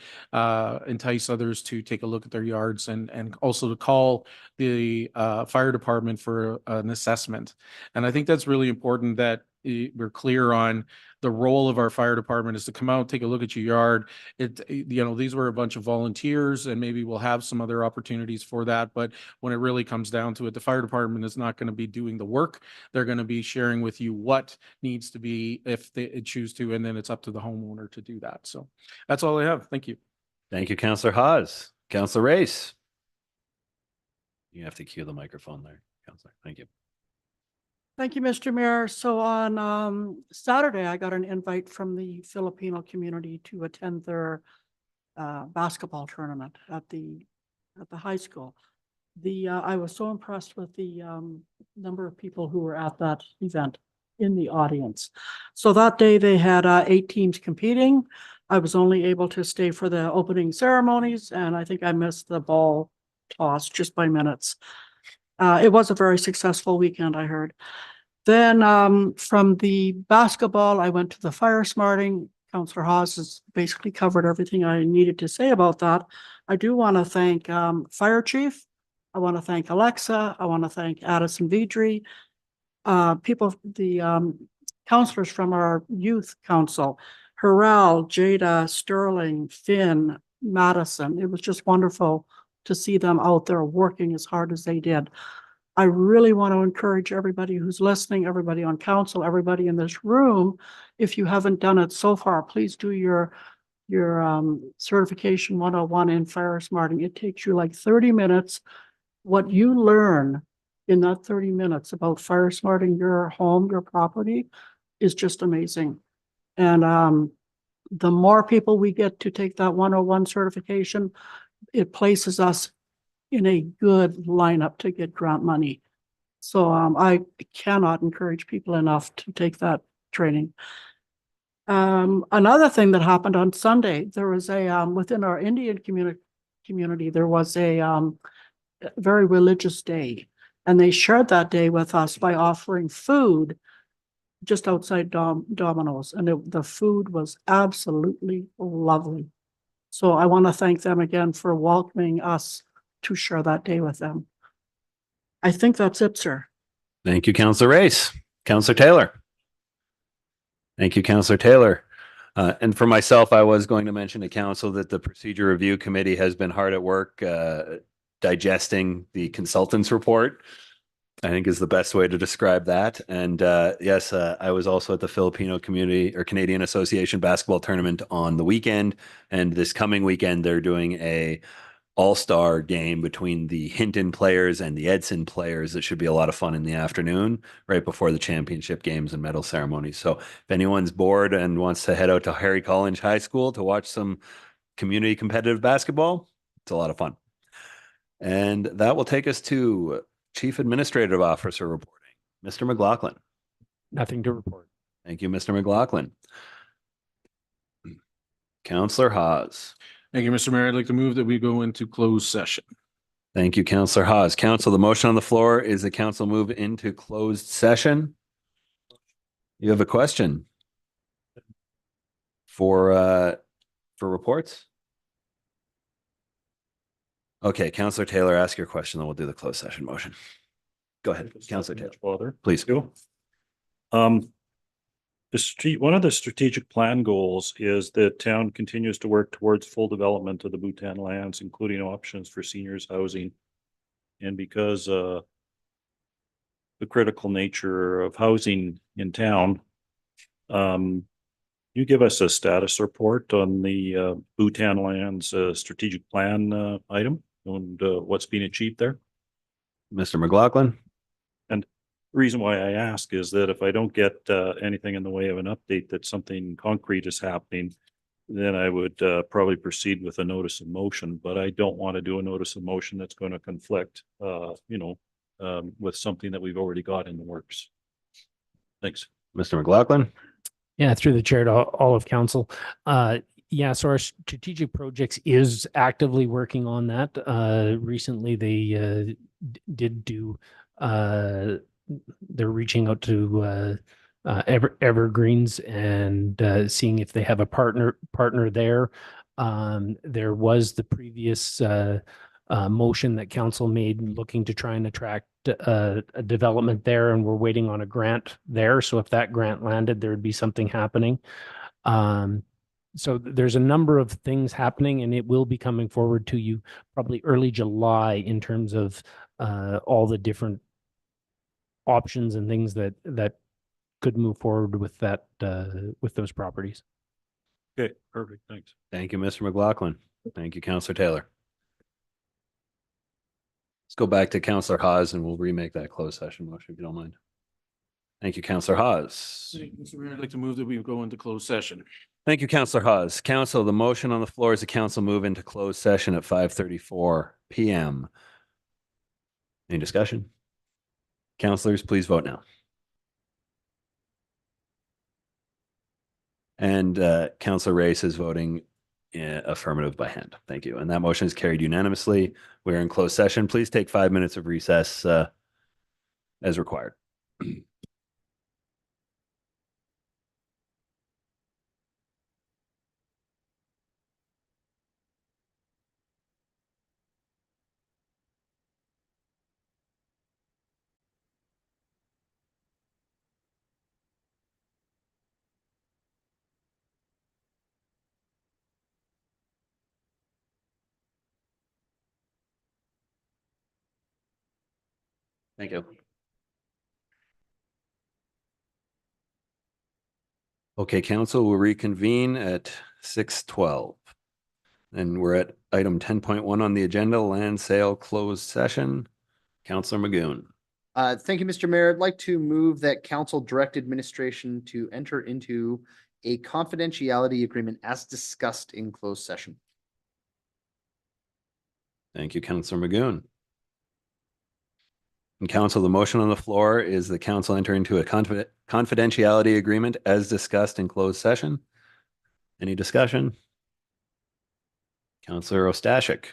entice others to take a look at their yards, and also to call the fire department for an assessment. And I think that's really important that we're clear on the role of our fire department is to come out, take a look at your yard. These were a bunch of volunteers, and maybe we'll have some other opportunities for that. But when it really comes down to it, the fire department is not going to be doing the work. They're going to be sharing with you what needs to be if they choose to, and then it's up to the homeowner to do that. So that's all I have. Thank you. Thank you, Councillor Hawes. Councillor Race. You have to cue the microphone there, Councillor. Thank you. Thank you, Mr. Mayor. So on Saturday, I got an invite from the Filipino community to attend their basketball tournament at the high school. I was so impressed with the number of people who were at that event in the audience. So that day they had 8 teams competing. I was only able to stay for the opening ceremonies, and I think I missed the ball toss just by minutes. It was a very successful weekend, I heard. Then from the basketball, I went to the fire smarting. Councillor Hawes has basically covered everything I needed to say about that. I do want to thank Fire Chief. I want to thank Alexa. I want to thank Addison Vidri. The councillors from our youth council, Harrell, Jada, Sterling, Finn, Madison. It was just wonderful to see them out there working as hard as they did. I really want to encourage everybody who's listening, everybody on council, everybody in this room, if you haven't done it so far, please do your certification 101 in fire smarting. It takes you like 30 minutes. What you learn in that 30 minutes about fire smarting your home, your property, is just amazing. And the more people we get to take that 101 certification, it places us in a good lineup to get grant money. So I cannot encourage people enough to take that training. Another thing that happened on Sunday, there was within our Indian community, there was a very religious day. And they shared that day with us by offering food just outside Domino's. And the food was absolutely lovely. So I want to thank them again for welcoming us to share that day with them. I think that's it, sir. Thank you, Councillor Race. Councillor Taylor. Thank you, Councillor Taylor. And for myself, I was going to mention to council that the Procedure Review Committee has been hard at work digesting the consultant's report, I think is the best way to describe that. And yes, I was also at the Filipino Community or Canadian Association basketball tournament on the weekend. And this coming weekend, they're doing a all-star game between the Hinton players and the Edson players. It should be a lot of fun in the afternoon, right before the championship games and medal ceremonies. So if anyone's bored and wants to head out to Harry College High School to watch some community competitive basketball, it's a lot of fun. And that will take us to Chief Administrative Officer reporting. Mr. McLaughlin. Nothing to report. Thank you, Mr. McLaughlin. Councillor Hawes. Thank you, Mr. Mayor. I'd like to move that we go into closed session. Thank you, Councillor Hawes. Council, the motion on the floor is the council move into closed session. You have a question for reports? Okay, Councillor Taylor, ask your question, then we'll do the closed session motion. Go ahead, Councillor Taylor. Father, Please. go. One of the strategic plan goals is that town continues to work towards full development of the Bhutan lands, including options for seniors housing. And because the critical nature of housing in town, you give us a status report on the Bhutan lands strategic plan item and what's being achieved there. Mr. McLaughlin. The reason why I ask is that if I don't get anything in the way of an update that something concrete is happening, then I would probably proceed with a notice of motion, but I don't want to do a notice of motion that's going to conflict, with something that we've already got in the works. Thanks. Mr. McLaughlin. Yeah, through the chair to all of council. Yeah, so our strategic projects is actively working on that. Recently, they did do, they're reaching out to Evergreens and seeing if they have a partner there. There was the previous motion that council made looking to try and attract a development there, and we're waiting on a grant there. So if that grant landed, there would be something happening. So there's a number of things happening, and it will be coming forward to you probably early July in terms of all the different options and things that could move forward with that with those properties. Okay, perfect. Thanks. Thank you, Mr. McLaughlin. Thank you, Councillor Taylor. Let's go back to Councillor Hawes and we'll remake that closed session motion if you don't mind. Thank you, Councillor Hawes. Mr. Mayor, I'd like to move that we go into closed session. Thank you, Councillor Hawes. Council, the motion on the floor is the council move into closed session at 5:34 PM. Any discussion? Councillors, please vote now. And Councillor Race is voting affirmative by hand. Thank you. And that motion is carried unanimously. We're in closed session. Please take 5 minutes of recess as required. Thank you. Okay, council will reconvene at 6:12. And we're at item 10.1 on the agenda, land sale closed session. Councillor Magoon. Thank you, Mr. Mayor. I'd like to move that council direct administration to enter into a confidentiality agreement as discussed in closed session. Thank you, Councillor Magoon. And council, the motion on the floor is the council enter into a confidentiality agreement as discussed in closed session. Any discussion? Councillor Ostashik.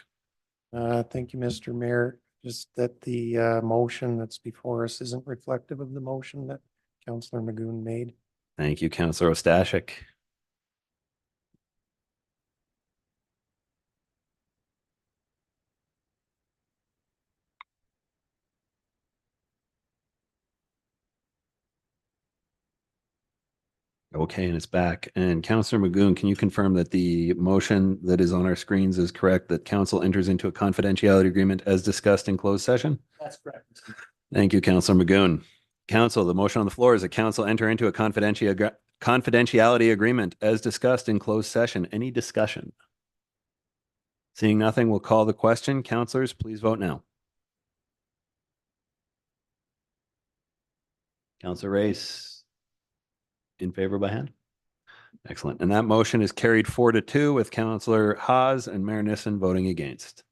Thank you, Mr. Mayor. Just that the motion that's before us isn't reflective of the motion that Councillor Magoon made. Thank you, Councillor Ostashik. Okay, and it's back. And Councillor Magoon, can you confirm that the motion that is on our screens is correct, that council enters into a confidentiality agreement as discussed in closed session? That's correct. Thank you, Councillor Magoon. Council, the motion on the floor is that council enter into a confidentiality agreement as discussed in closed session. Any discussion? Seeing nothing, we'll call the question. Councillors, please vote now. Councillor Race. In favor by hand? Excellent. And that motion is carried 4-2 with Councillor Hawes and Mayor Nissen voting against.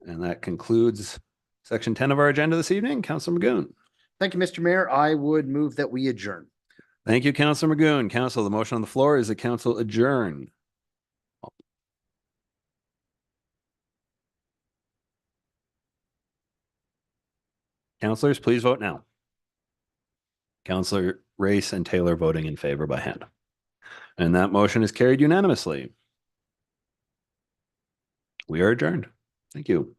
And that concludes section 10 of our agenda this evening. Councillor Magoon. Thank you, Mr. Mayor. I would move that we adjourn. Thank you, Councillor Magoon. Council, the motion on the floor is the council adjourn. Councillors, please vote now. Councillor Race and Taylor voting in favor by hand. And that motion is carried unanimously. We are adjourned. Thank you.